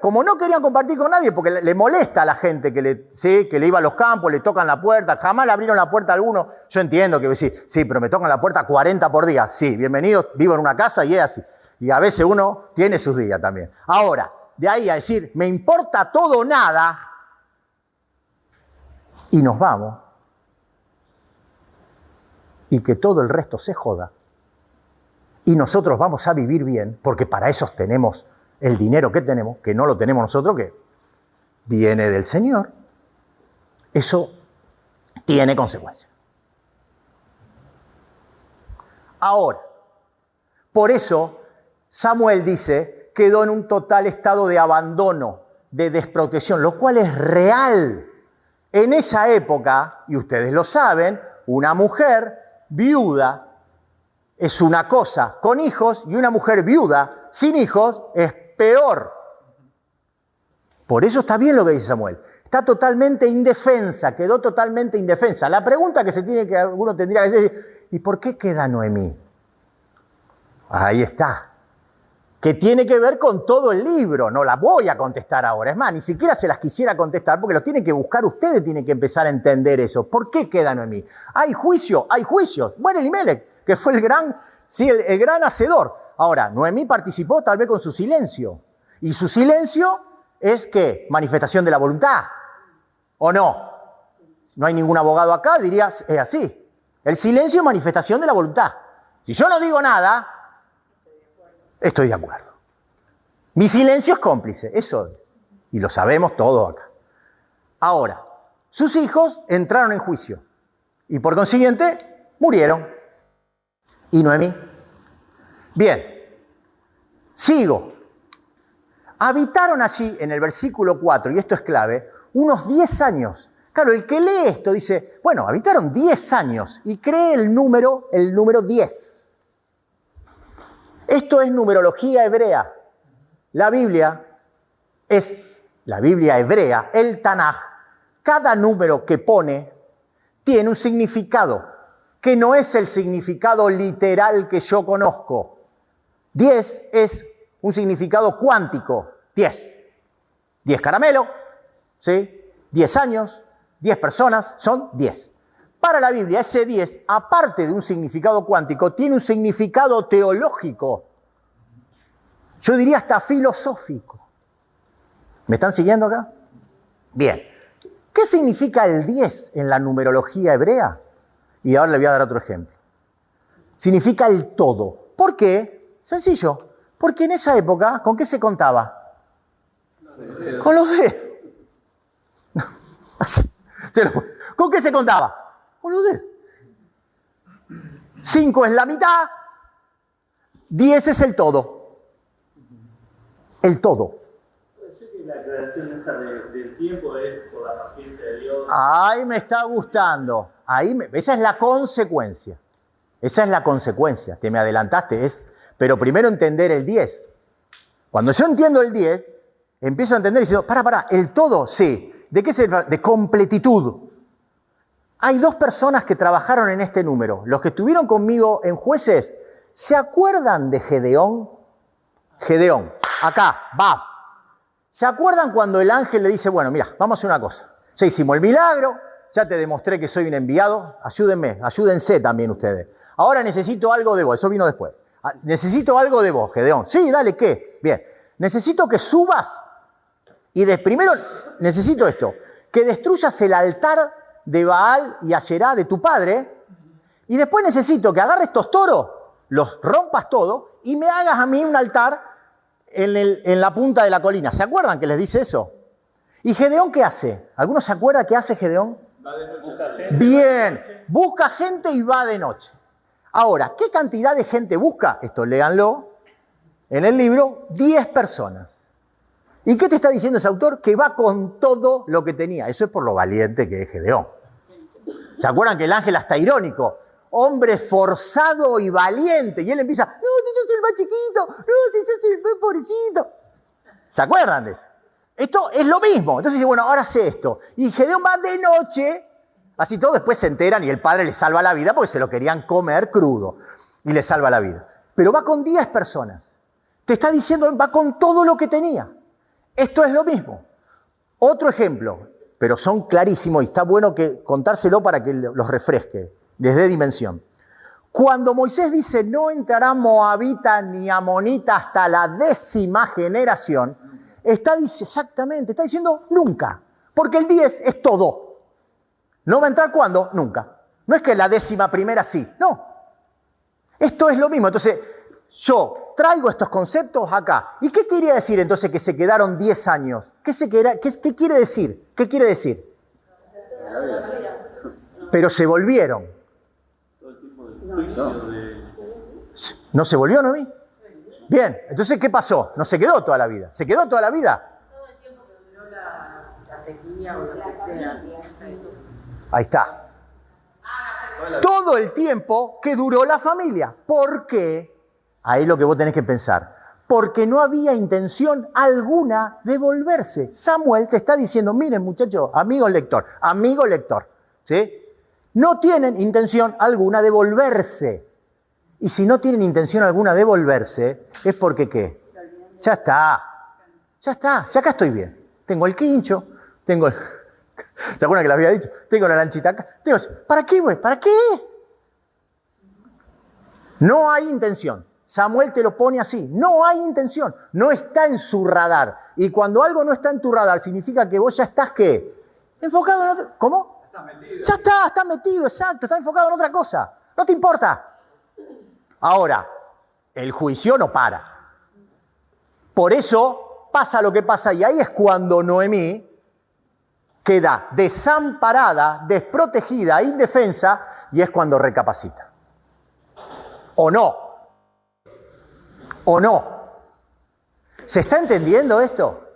como no querían compartir con nadie, porque le molesta a la gente que le iba a los campos, le tocan la puerta, jamás le abrieron la puerta a alguno. Yo entiendo que decir, sí, pero me tocan la puerta 40 por día. Sí, bienvenidos, vivo en una casa y es así. Y a veces uno tiene sus días también. Ahora, de ahí a decir, me importa todo o nada, y nos vamos. y que todo el resto se joda. Y nosotros vamos a vivir bien, porque para eso tenemos el dinero que tenemos, que no lo tenemos nosotros, que viene del Señor. Eso tiene consecuencias. Ahora, por eso Samuel dice, quedó en un total estado de abandono, de desprotección, lo cual es real. En esa época, y ustedes lo saben, una mujer viuda es una cosa con hijos y una mujer viuda sin hijos es peor. Por eso está bien lo que dice Samuel. Está totalmente indefensa, quedó totalmente indefensa. La pregunta que uno tendría que hacer, ¿y por qué queda Noemí? Ahí está. Que tiene que ver con todo el libro. No la voy a contestar ahora. Es más, ni siquiera se las quisiera contestar porque lo tienen que buscar ustedes, tienen que empezar a entender eso. ¿Por qué queda Noemí? Hay juicio, hay juicios. Bueno, Elimelec, que fue el gran hacedor. Ahora, Noemí participó tal vez con su silencio. Y su silencio es, ¿qué? Manifestación de la voluntad. ¿O no? No hay ningún abogado acá, dirías, es así. El silencio es manifestación de la voluntad. Si yo no digo nada, estoy de acuerdo. Mi silencio es cómplice, eso. Y lo sabemos todos acá. Ahora, sus hijos entraron en juicio. Y por consiguiente, murieron. ¿Y Noemí? Bien, sigo. Habitaron allí, en el versículo 4, y esto es clave, unos 10 años. Claro, el que lee esto dice, bueno, habitaron 10 años y cree el número 10. Esto es numerología hebrea. La Biblia es la Biblia hebrea, el Tanaj. Cada número que pone tiene un significado, que no es el significado literal que yo conozco. 10 es un significado cuántico. 10. 10 caramelos, ¿sí? 10 años, 10 personas, son 10. Para la Biblia, ese 10, aparte de un significado cuántico, tiene un significado teológico. Yo diría hasta filosófico. ¿Me están siguiendo acá? Bien. ¿Qué significa el 10 en la numerología hebrea? Y ahora le voy a dar otro ejemplo. Significa el todo. ¿Por qué? Sencillo. Porque en esa época, ¿con qué se contaba? Con los dedos. ¿Con qué se contaba? Con los dedos. 5 es la mitad, 10 es el todo. El todo. Puede ser que la aclaración esa del tiempo es por la paciencia de Dios. Ahí me está gustando. Esa es la consecuencia. Esa es la consecuencia. Te me adelantaste. Pero primero entender el 10. Cuando yo entiendo el 10, empiezo a entender diciendo, para, el todo, sí. ¿De qué se trata? De completitud. Hay 2 personas que trabajaron en este número. Los que estuvieron conmigo en Jueces, ¿se acuerdan de Gedeón? Gedeón, acá, va. ¿Se acuerdan cuando el ángel le dice, bueno, mira, vamos a hacer una cosa. Ya hicimos el milagro, ya te demostré que soy un enviado, ayúdense también ustedes. Ahora necesito algo de vos, eso vino después. Necesito algo de vos, Gedeón. Sí, dale, ¿qué? Bien, necesito que subas y primero necesito esto, que destruyas el altar de Baal y Asherá de tu padre, y después necesito que agarres estos toros, los rompas todo y me hagas a mí un altar en la punta de la colina. ¿Se acuerdan que les dice eso? ¿Y Gedeón qué hace? ¿Alguno se acuerda qué hace Gedeón? Va de noche. Bien, busca gente y va de noche. Ahora, ¿qué cantidad de gente busca? Esto léanlo en el libro, 10 personas. ¿Y qué te está diciendo ese autor? Que va con todo lo que tenía. Eso es por lo valiente que es Gedeón. ¿Se acuerdan que el ángel hasta irónico? Hombre forzado y valiente. Y él empieza, no, si yo soy el más chiquito, no, si yo soy el más pobrecito. ¿Se acuerdan de eso? Esto es lo mismo. Entonces dice, bueno, ahora sé esto. Y Gedeón va de noche, así todos después se enteran y el padre le salva la vida porque se lo querían comer crudo. Y le salva la vida. Pero va con 10 personas. Te está diciendo, va con todo lo que tenía. Esto es lo mismo. Otro ejemplo, pero son clarísimos y está bueno que contárselo para que los refresque, les dé dimensión. Cuando Moisés dice no entrará moabita ni amonita hasta la 10ª generación, está diciendo nunca, porque el 10 es todo. ¿No va a entrar cuándo? Nunca. No es que la 11ª sí, no. Esto es lo mismo. Entonces, yo traigo estos conceptos acá. ¿Y qué quería decir entonces que se quedaron 10 años? ¿Qué quiere decir? ¿Qué quiere decir? Pero se volvieron. ¿No se volvió, Noemí? Bien, entonces, ¿qué pasó? No se quedó toda la vida. ¿Se quedó toda la vida? Todo el tiempo que duró la sequía o lo que sea. Ahí está. Todo el tiempo que duró la familia. ¿Por qué? Ahí es lo que vos tenés que pensar. Porque no había intención alguna de volverse. Samuel te está diciendo, miren muchachos, amigo lector, ¿sí? No tienen intención alguna de volverse. Y si no tienen intención alguna de volverse, es porque ¿qué? Ya está, ya acá estoy bien. Tengo el quincho, tengo el... ¿Se acuerdan que les había dicho? Tengo la lanchita acá. ¿Para qué, güey? ¿Para qué? No hay intención. Samuel te lo pone así. No hay intención. No está en su radar. Y cuando algo no está en tu radar, significa que vos ya estás, ¿qué? Enfocado en otra... ¿Cómo? Estás metido. Ya estás metido, exacto. Estás enfocado en otra cosa. No te importa. Ahora, el juicio no para. Por eso pasa lo que pasa. Y ahí es cuando Noemí queda desamparada, desprotegida, indefensa, y es cuando recapacita. ¿O no? ¿O no? ¿Se está entendiendo esto?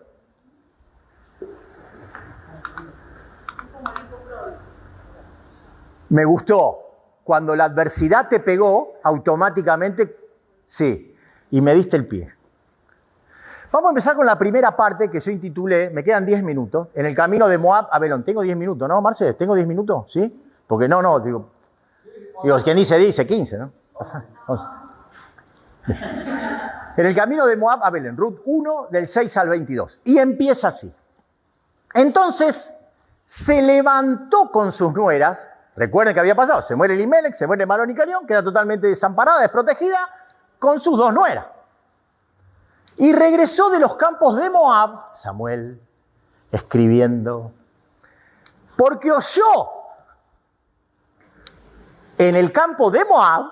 Me gustó. Cuando la adversidad te pegó, automáticamente, sí, y me diste el pie. Vamos a empezar con la primera parte que yo intitulé, me quedan 10 minutos, en el camino de Moab a Belón. Tengo 10 minutos, ¿no, Marce? ¿Tengo 10 minutos? ¿Sí? Porque digo, quien dice 15, ¿no? 11. En el camino de Moab a Belén, Ruth 1, del 6 al 22. Y empieza así. Entonces, se levantó con sus nueras. Recuerden que había pasado, se muere Elimelech, se muere Malón y Calión, queda totalmente desamparada, desprotegida, con sus 2 nueras. Y regresó de los campos de Moab, Samuel, escribiendo, porque oyó en el campo de Moab,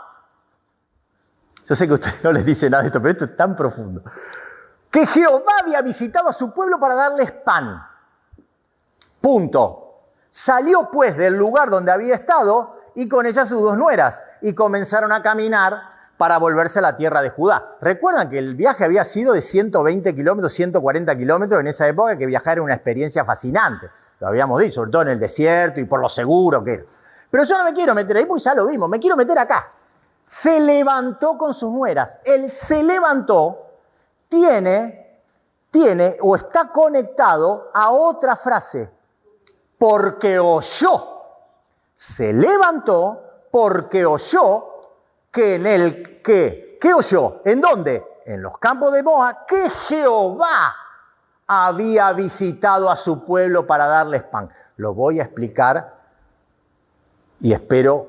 yo sé que a ustedes no les dice nada de esto, pero esto es tan profundo, que Jehová había visitado a su pueblo para darles pan. Punto. Salió pues del lugar donde había estado y con ella sus 2 nueras y comenzaron a caminar para volverse a la tierra de Judá. Recuerdan que el viaje había sido de 120 kilómetros, 140 kilómetros en esa época, que viajar era una experiencia fascinante. Lo habíamos dicho, sobre todo en el desierto y por lo seguro que era. Pero yo no me quiero meter ahí, pues ya lo vimos, me quiero meter acá. Se levantó con sus nueras. El se levantó tiene o está conectado a otra frase. Porque oyó. Se levantó porque oyó que en el que. ¿Qué oyó? ¿En dónde? En los campos de Moab, que Jehová había visitado a su pueblo para darles pan. Lo voy a explicar y espero.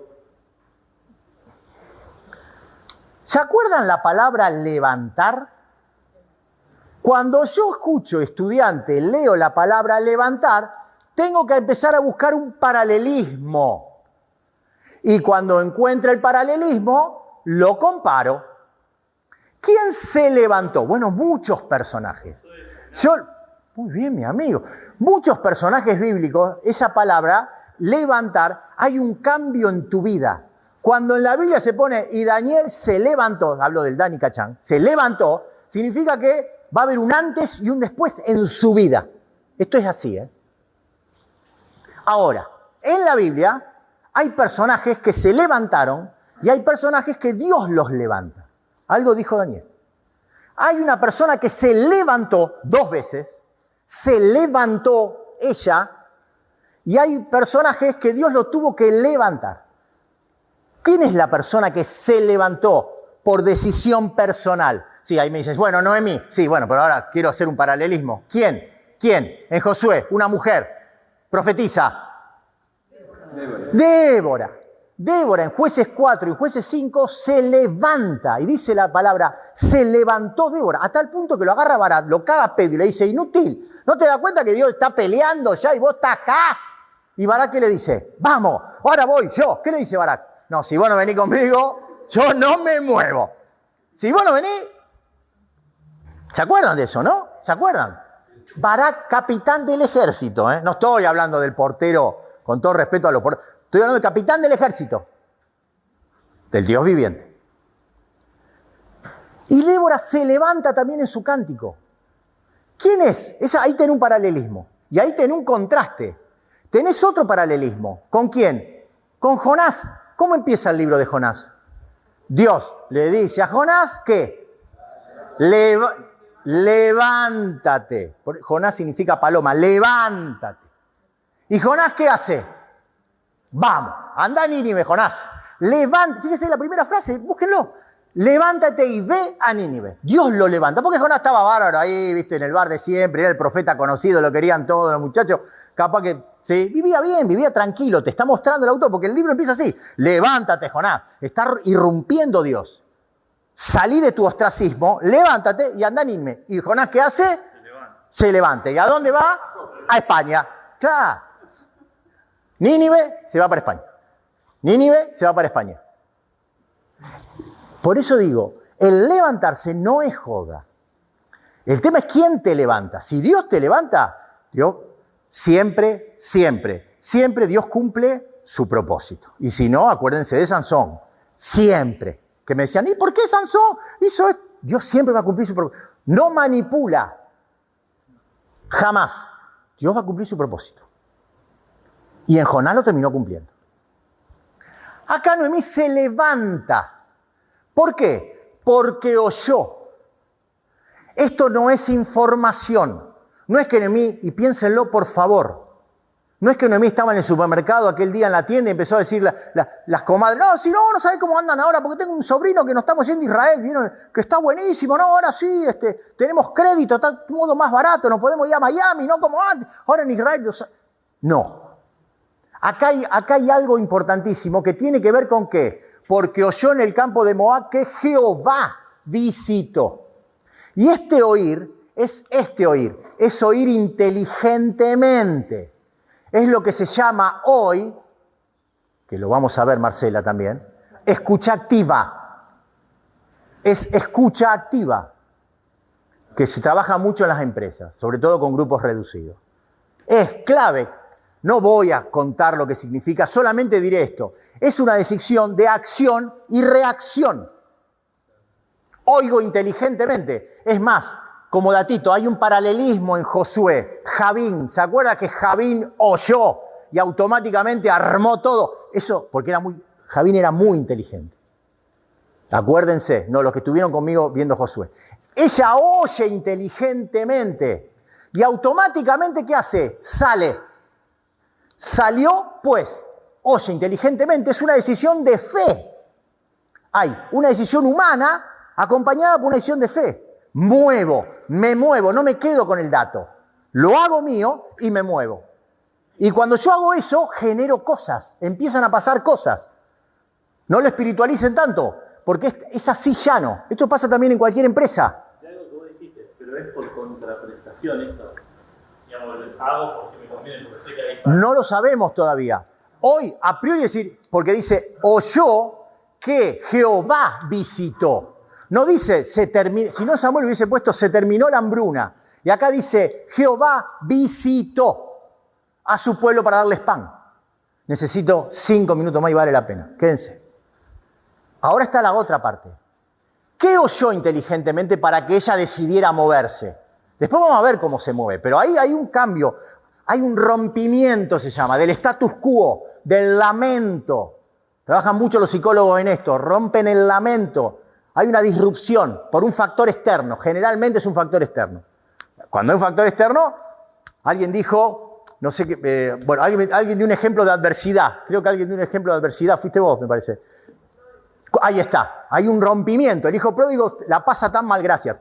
¿Se acuerdan la palabra levantar? Cuando yo escucho estudiante, leo la palabra levantar, tengo que empezar a buscar un paralelismo. Y cuando encuentre el paralelismo, lo comparo. ¿Quién se levantó? Bueno, muchos personajes. Muy bien, mi amigo. Muchos personajes bíblicos, esa palabra, levantar, hay un cambio en tu vida. Cuando en la Biblia se pone, y Daniel se levantó, hablo del Dani Cachán, se levantó, significa que va a haber un antes y un después en su vida. Esto es así, ¿eh? Ahora, en la Biblia hay personajes que se levantaron y hay personajes que Dios los levanta. Algo dijo Daniel. Hay una persona que se levantó 2 veces, se levantó ella, y hay personajes que Dios lo tuvo que levantar. ¿Quién es la persona que se levantó por decisión personal? Sí, ahí me dices, bueno, Noemí. Sí, bueno, pero ahora quiero hacer un paralelismo. ¿Quién? En Josué, una mujer, profetiza. Débora en Jueces 4 y Jueces 5 se levanta. Y dice la palabra, se levantó Débora. A tal punto que lo agarra Barak, lo caga a Pedro y le dice, inútil. ¿No te das cuenta que Dios está peleando ya y vos estás acá? ¿Y Barak qué le dice? ¡Vamos! ¡Ahora voy yo! ¿Qué le dice Barak? No, si vos no venís conmigo, yo no me muevo. Si vos no venís... ¿Se acuerdan de eso, no? ¿Se acuerdan? Barak, capitán del ejército, ¿eh? No estoy hablando del portero, con todo respeto a los porteros. Estoy hablando del capitán del ejército. Del Dios viviente. Y Débora se levanta también en su cántico. ¿Quién es? Ahí tenés un paralelismo. Y ahí tenés un contraste. Tenés otro paralelismo. ¿Con quién? Con Jonás. ¿Cómo empieza el libro de Jonás? Dios le dice a Jonás que levántate. Jonás significa paloma. Levántate. ¿Y Jonás qué hace? Vamos, anda a Nínive, Jonás. Levántate. Fíjese la primera frase, búsquenlo. Levántate y ve a Nínive. Dios lo levanta. Porque Jonás estaba bárbaro ahí, viste, en el bar de siempre. Era el profeta conocido, lo querían todos los muchachos. Capaz que sí, vivía bien, vivía tranquilo. Te está mostrando el autor, porque el libro empieza así. Levántate, Jonás. Está irrumpiendo Dios. Salí de tu ostracismo, levántate y anda a Nínive. ¿Y Jonás qué hace? Se levanta. ¿Y a dónde va? A España. Claro. Nínive se va para España. Nínive se va para España. Por eso digo, el levantarse no es joda. El tema es quién te levanta. Si Dios te levanta, Dios siempre Dios cumple su propósito. Y si no, acuérdense de Sansón. Siempre. Que me decían, ¿y por qué Sansón hizo esto? Dios siempre va a cumplir su propósito. No manipula. Jamás. Dios va a cumplir su propósito. Y en Jonás lo terminó cumpliendo. Acá Noemí se levanta. ¿Por qué? Porque oyó. Esto no es información. No es que Noemí, y piénsenlo por favor, no es que Noemí estaba en el supermercado aquel día en la tienda y empezó a decir las comadres, no, si no sabés cómo andan ahora, porque tengo un sobrino que nos estamos yendo a Israel, vieron que está buenísimo, no, ahora sí, tenemos crédito, está de modo más barato, nos podemos ir a Miami, no como antes, ahora en Israel. No. Acá hay algo importantísimo que tiene que ver con qué. Porque oyó en el campo de Moab que Jehová visitó. Y este oír, es oír inteligentemente. Es lo que se llama hoy, que lo vamos a ver Marcela también, escucha activa. Es escucha activa, que se trabaja mucho en las empresas, sobre todo con grupos reducidos. Es clave. No voy a contar lo que significa, solamente diré esto. Es una decisión de acción y reacción. Oigo inteligentemente. Es más, como datito, hay un paralelismo en Josué. Javín, ¿se acuerda que Javín oyó y automáticamente armó todo? Eso, porque Javín era muy inteligente. Acuérdense, no, los que estuvieron conmigo viendo Josué. Ella oye inteligentemente y automáticamente, ¿qué hace? Sale. Salió, pues, oye inteligentemente, es una decisión de fe. Hay una decisión humana acompañada por una decisión de fe. Me muevo, no me quedo con el dato. Lo hago mío y me muevo. Y cuando yo hago eso, genero cosas, empiezan a pasar cosas. No lo espiritualicen tanto, porque es así llano. Esto pasa también en cualquier empresa. De algo que vos dijiste, pero es por contraprestación esto. Digamos, hago porque me conviene, porque sé que hay... No lo sabemos todavía. Hoy, a priori decir, porque dice, oyó que Jehová visitó. No dice, se terminó, si no Samuel hubiese puesto, se terminó la hambruna. Y acá dice, Jehová visitó a su pueblo para darles pan. Necesito 5 minutos más y vale la pena. Quédense. Ahora está la otra parte. ¿Qué oyó inteligentemente para que ella decidiera moverse? Después vamos a ver cómo se mueve, pero ahí hay un cambio, hay un rompimiento, se llama, del status quo, del lamento. Trabajan mucho los psicólogos en esto, rompen el lamento. Hay una disrupción por un factor externo, generalmente es un factor externo. Cuando hay un factor externo, alguien dijo, no sé qué, bueno, alguien dio un ejemplo de adversidad, creo que alguien dio un ejemplo de adversidad, fuiste vos, me parece. Ahí está, hay un rompimiento, el hijo pródigo la pasa tan mal, gracias,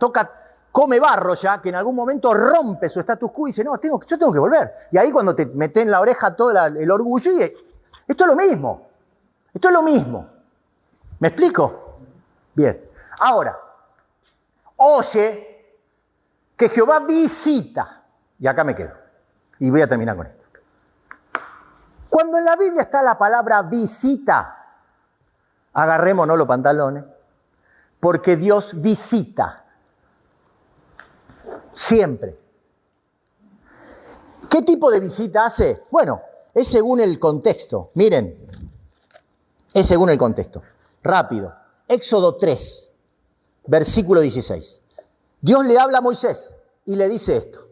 come barro ya, que en algún momento rompe su status quo y dice, no, yo tengo que volver. Y ahí cuando te mete en la oreja todo el orgullo, y esto es lo mismo. Esto es lo mismo. ¿Me explico? Bien. Ahora, oye que Jehová visita. Y acá me quedo. Y voy a terminar con esto. Cuando en la Biblia está la palabra visita, agarrémonos los pantalones, porque Dios visita. Siempre. ¿Qué tipo de visita hace? Bueno, es según el contexto. Miren, es según el contexto. Rápido. Éxodo 3, versículo 16. Dios le habla a Moisés y le dice esto.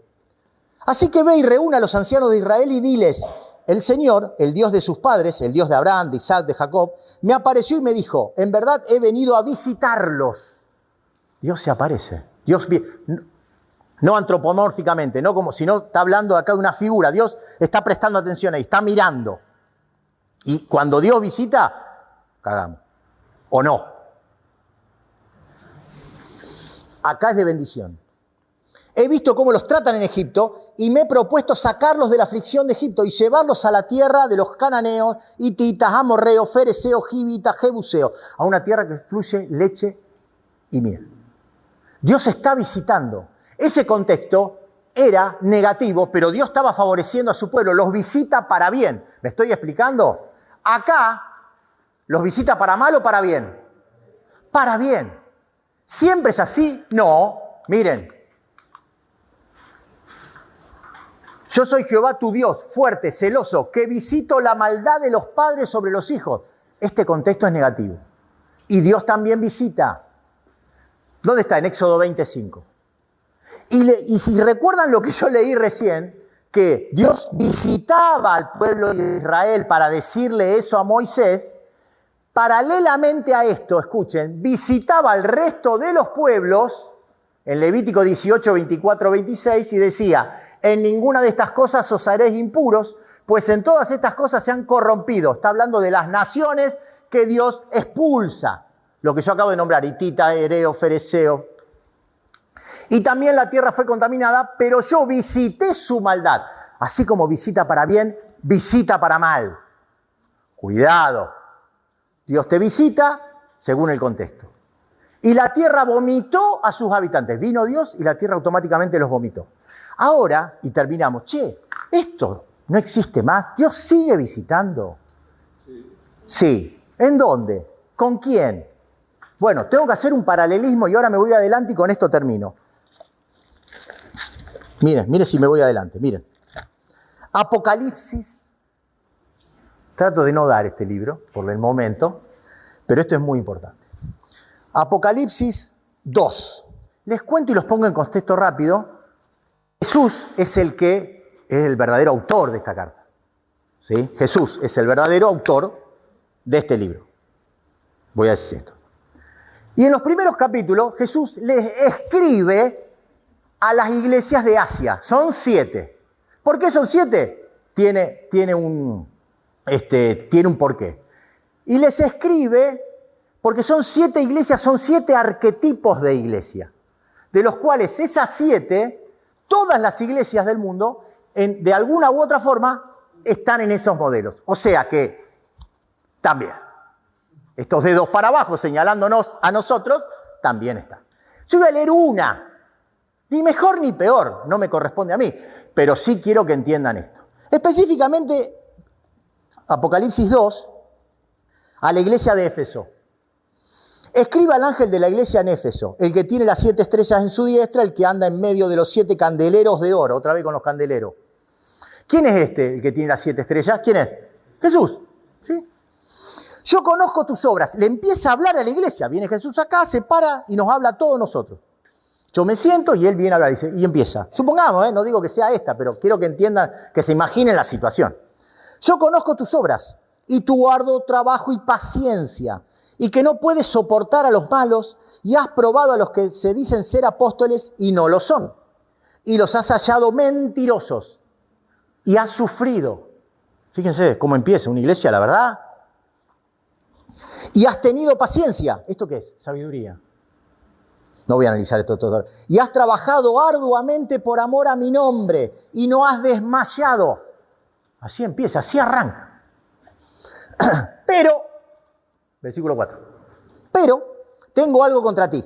Así que ve y reúne a los ancianos de Israel y diles, el Señor, el Dios de sus padres, el Dios de Abraham, de Isaac, de Jacob, me apareció y me dijo, en verdad he venido a visitarlos. Dios se aparece. Dios no antropomórficamente, no como, sino está hablando acá de una figura. Dios está prestando atención ahí, está mirando. Y cuando Dios visita, cagamos. ¿O no? Acá es de bendición. He visto cómo los tratan en Egipto y me he propuesto sacarlos de la aflicción de Egipto y llevarlos a la tierra de los cananeos, hititas, amorreos, fereceos, gibitas, jebuseos, a una tierra que fluye leche y miel. Dios está visitando. Ese contexto era negativo, pero Dios estaba favoreciendo a su pueblo, los visita para bien. ¿Me estoy explicando? Acá, ¿los visita para mal o para bien? Para bien. ¿Siempre es así? No. Miren. Yo soy Jehová tu Dios, fuerte, celoso, que visito la maldad de los padres sobre los hijos. Este contexto es negativo. Y Dios también visita. ¿Dónde está? En Éxodo 25. Y si recuerdan lo que yo leí recién, que Dios visitaba al pueblo de Israel para decirle eso a Moisés, paralelamente a esto, escuchen, visitaba al resto de los pueblos, en Levítico 18, 24, 26, y decía, en ninguna de estas cosas os haréis impuros, pues en todas estas cosas se han corrompido. Está hablando de las naciones que Dios expulsa. Lo que yo acabo de nombrar, hitita, hereo, fereceo. Y también la tierra fue contaminada, pero yo visité su maldad. Así como visita para bien, visita para mal. Cuidado. Dios te visita según el contexto. Y la tierra vomitó a sus habitantes. Vino Dios y la tierra automáticamente los vomitó. Ahora, y terminamos, esto no existe más. Dios sigue visitando. Sí. ¿En dónde? ¿Con quién? Bueno, tengo que hacer un paralelismo y ahora me voy adelante y con esto termino. Miren si me voy adelante, miren. Apocalipsis. Trato de no dar este libro por el momento, pero esto es muy importante. Apocalipsis 2. Les cuento y los pongo en contexto rápido. Jesús es el verdadero autor de esta carta. ¿Sí? Jesús es el verdadero autor de este libro. Voy a decir esto. Y en los primeros capítulos Jesús les escribe a las iglesias de Asia. Son 7. ¿Por qué son 7? Tiene un porqué. Y les escribe porque son 7 iglesias, son 7 arquetipos de iglesia, de los cuales esas 7, todas las iglesias del mundo, de alguna u otra forma, están en esos modelos. O sea que, también, estos dedos para abajo señalándonos a nosotros, también están. Yo voy a leer una, ni mejor ni peor, no me corresponde a mí, pero sí quiero que entiendan esto. Específicamente, Apocalipsis 2, a la iglesia de Éfeso. Escriba al ángel de la iglesia en Éfeso, el que tiene las 7 estrellas en su diestra, el que anda en medio de los 7 candeleros de oro. Otra vez con los candeleros. ¿Quién es este, el que tiene las 7 estrellas? ¿Quién es? Jesús. ¿Sí? Yo conozco tus obras. Le empieza a hablar a la iglesia. Viene Jesús acá, se para y nos habla a todos nosotros. Yo me siento y él viene a hablar y empieza. Supongamos, no digo que sea esta, pero quiero que entiendan, que se imaginen la situación. Yo conozco tus obras y tu arduo trabajo y paciencia, y que no puedes soportar a los malos, y has probado a los que se dicen ser apóstoles y no lo son, y los has hallado mentirosos, y has sufrido. Fíjense cómo empieza una iglesia, la verdad. Y has tenido paciencia. ¿Esto qué es? Sabiduría. No voy a analizar esto todo. Y has trabajado arduamente por amor a mi nombre, y no has desmayado. Así empieza, así arranca. Pero, versículo 4. Pero tengo algo contra ti,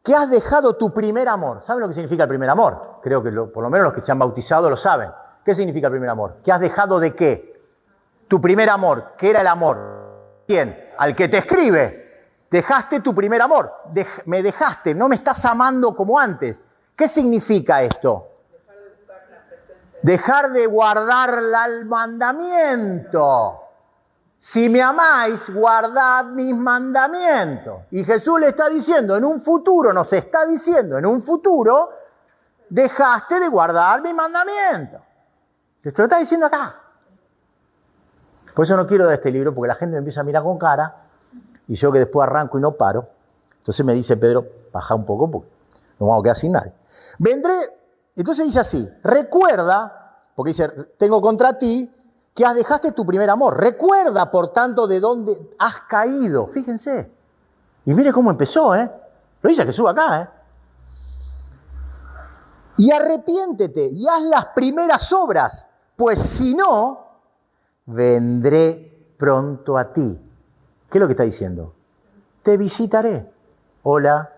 que has dejado tu primer amor. ¿Saben lo que significa el primer amor? Creo que por lo menos los que se han bautizado lo saben. ¿Qué significa el primer amor? ¿Que has dejado de qué? tu primer amor. ¿Qué era el amor? ¿Quién? Al que te escribe. Dejaste tu primer amor. Me dejaste, no me estás amando como antes. ¿Qué significa esto? Dejar de guardar el mandamiento. Si me amáis, guardad mis mandamientos. Y Jesús le está diciendo en un futuro, nos está diciendo en un futuro, dejaste de guardar mis mandamientos. Te lo está diciendo acá. Por eso no quiero dar este libro, porque la gente me empieza a mirar con cara, y yo que después arranco y no paro. Entonces me dice Pedro, baja un poco, porque nos vamos a quedar sin nadie. Vendré, entonces dice así, recuerda, porque dice, tengo contra ti, que dejaste tu primer amor. Recuerda, por tanto, de dónde has caído. Fíjense. Y mire cómo empezó, ¿eh? Lo dice Jesús acá, ¿eh? Y arrepiéntete y haz las primeras obras, pues si no, vendré pronto a ti. ¿Qué es lo que está diciendo? Te visitaré. Hola.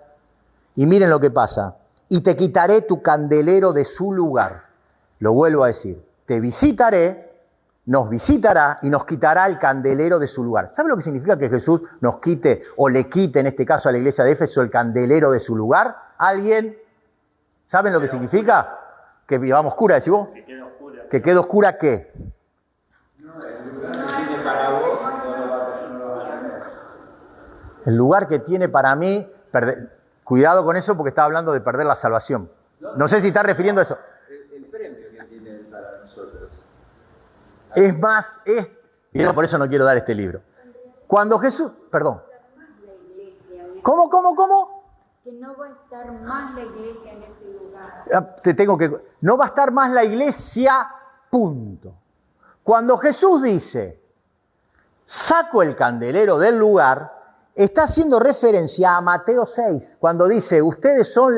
Y miren lo que pasa. Y te quitaré tu candelero de su lugar. Lo vuelvo a decir. Te visitaré, nos visitará y nos quitará el candelero de su lugar. ¿Sabe lo que significa que Jesús nos quite o le quite, en este caso a la iglesia de Éfeso, el candelero de su lugar? ¿Alguien? ¿Saben lo que significa? Que vivamos oscura, decís vos. Que quede oscura. ¿Que quede oscura qué? El lugar que tiene para mí, cuidado con eso porque está hablando de perder la salvación. No sé si está refiriendo a eso. El premio que tiene para nosotros. Es más, Mira, por eso no quiero dar este libro. Cuando Jesús... Perdón. ¿Cómo? Que no va a estar más la iglesia en ese lugar. No va a estar más la iglesia, punto. Cuando Jesús dice, saco el candelero del lugar, está haciendo referencia a Mateo 6, cuando dice, ustedes son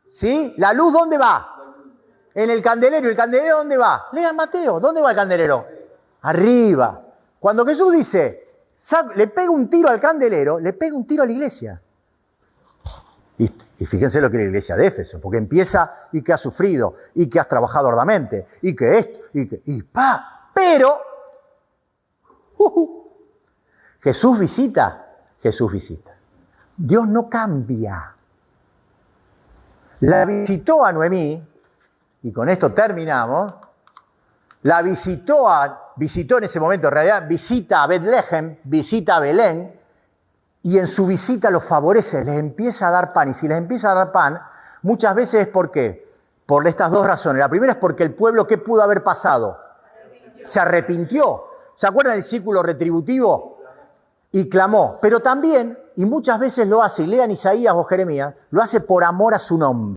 ¿sí? ¿La luz dónde va? En el candelero. ¿Y el candelero dónde va? Lean Mateo. ¿Dónde va el candelero? Arriba. Cuando Jesús dice, le pega un tiro al candelero, le pega un tiro a la iglesia. Y fíjense lo que es la iglesia de Éfeso, porque empieza y que has sufrido, y que has trabajado arduamente, y que esto, pero Jesús visita. Dios no cambia. La visitó a Noemí, y con esto terminamos. La visitó en ese momento, en realidad visita a Betlehem, visita a Belén, y en su visita los favorece, les empieza a dar pan. Y si les empieza a dar pan, muchas veces es ¿por qué? Por estas dos razones. La primera es porque el pueblo, ¿qué pudo haber pasado? Se arrepintió. ¿Se acuerdan del círculo retributivo? Y clamó. Pero también, y muchas veces lo hace, y lean Isaías o Jeremías, lo hace por amor a su nombre.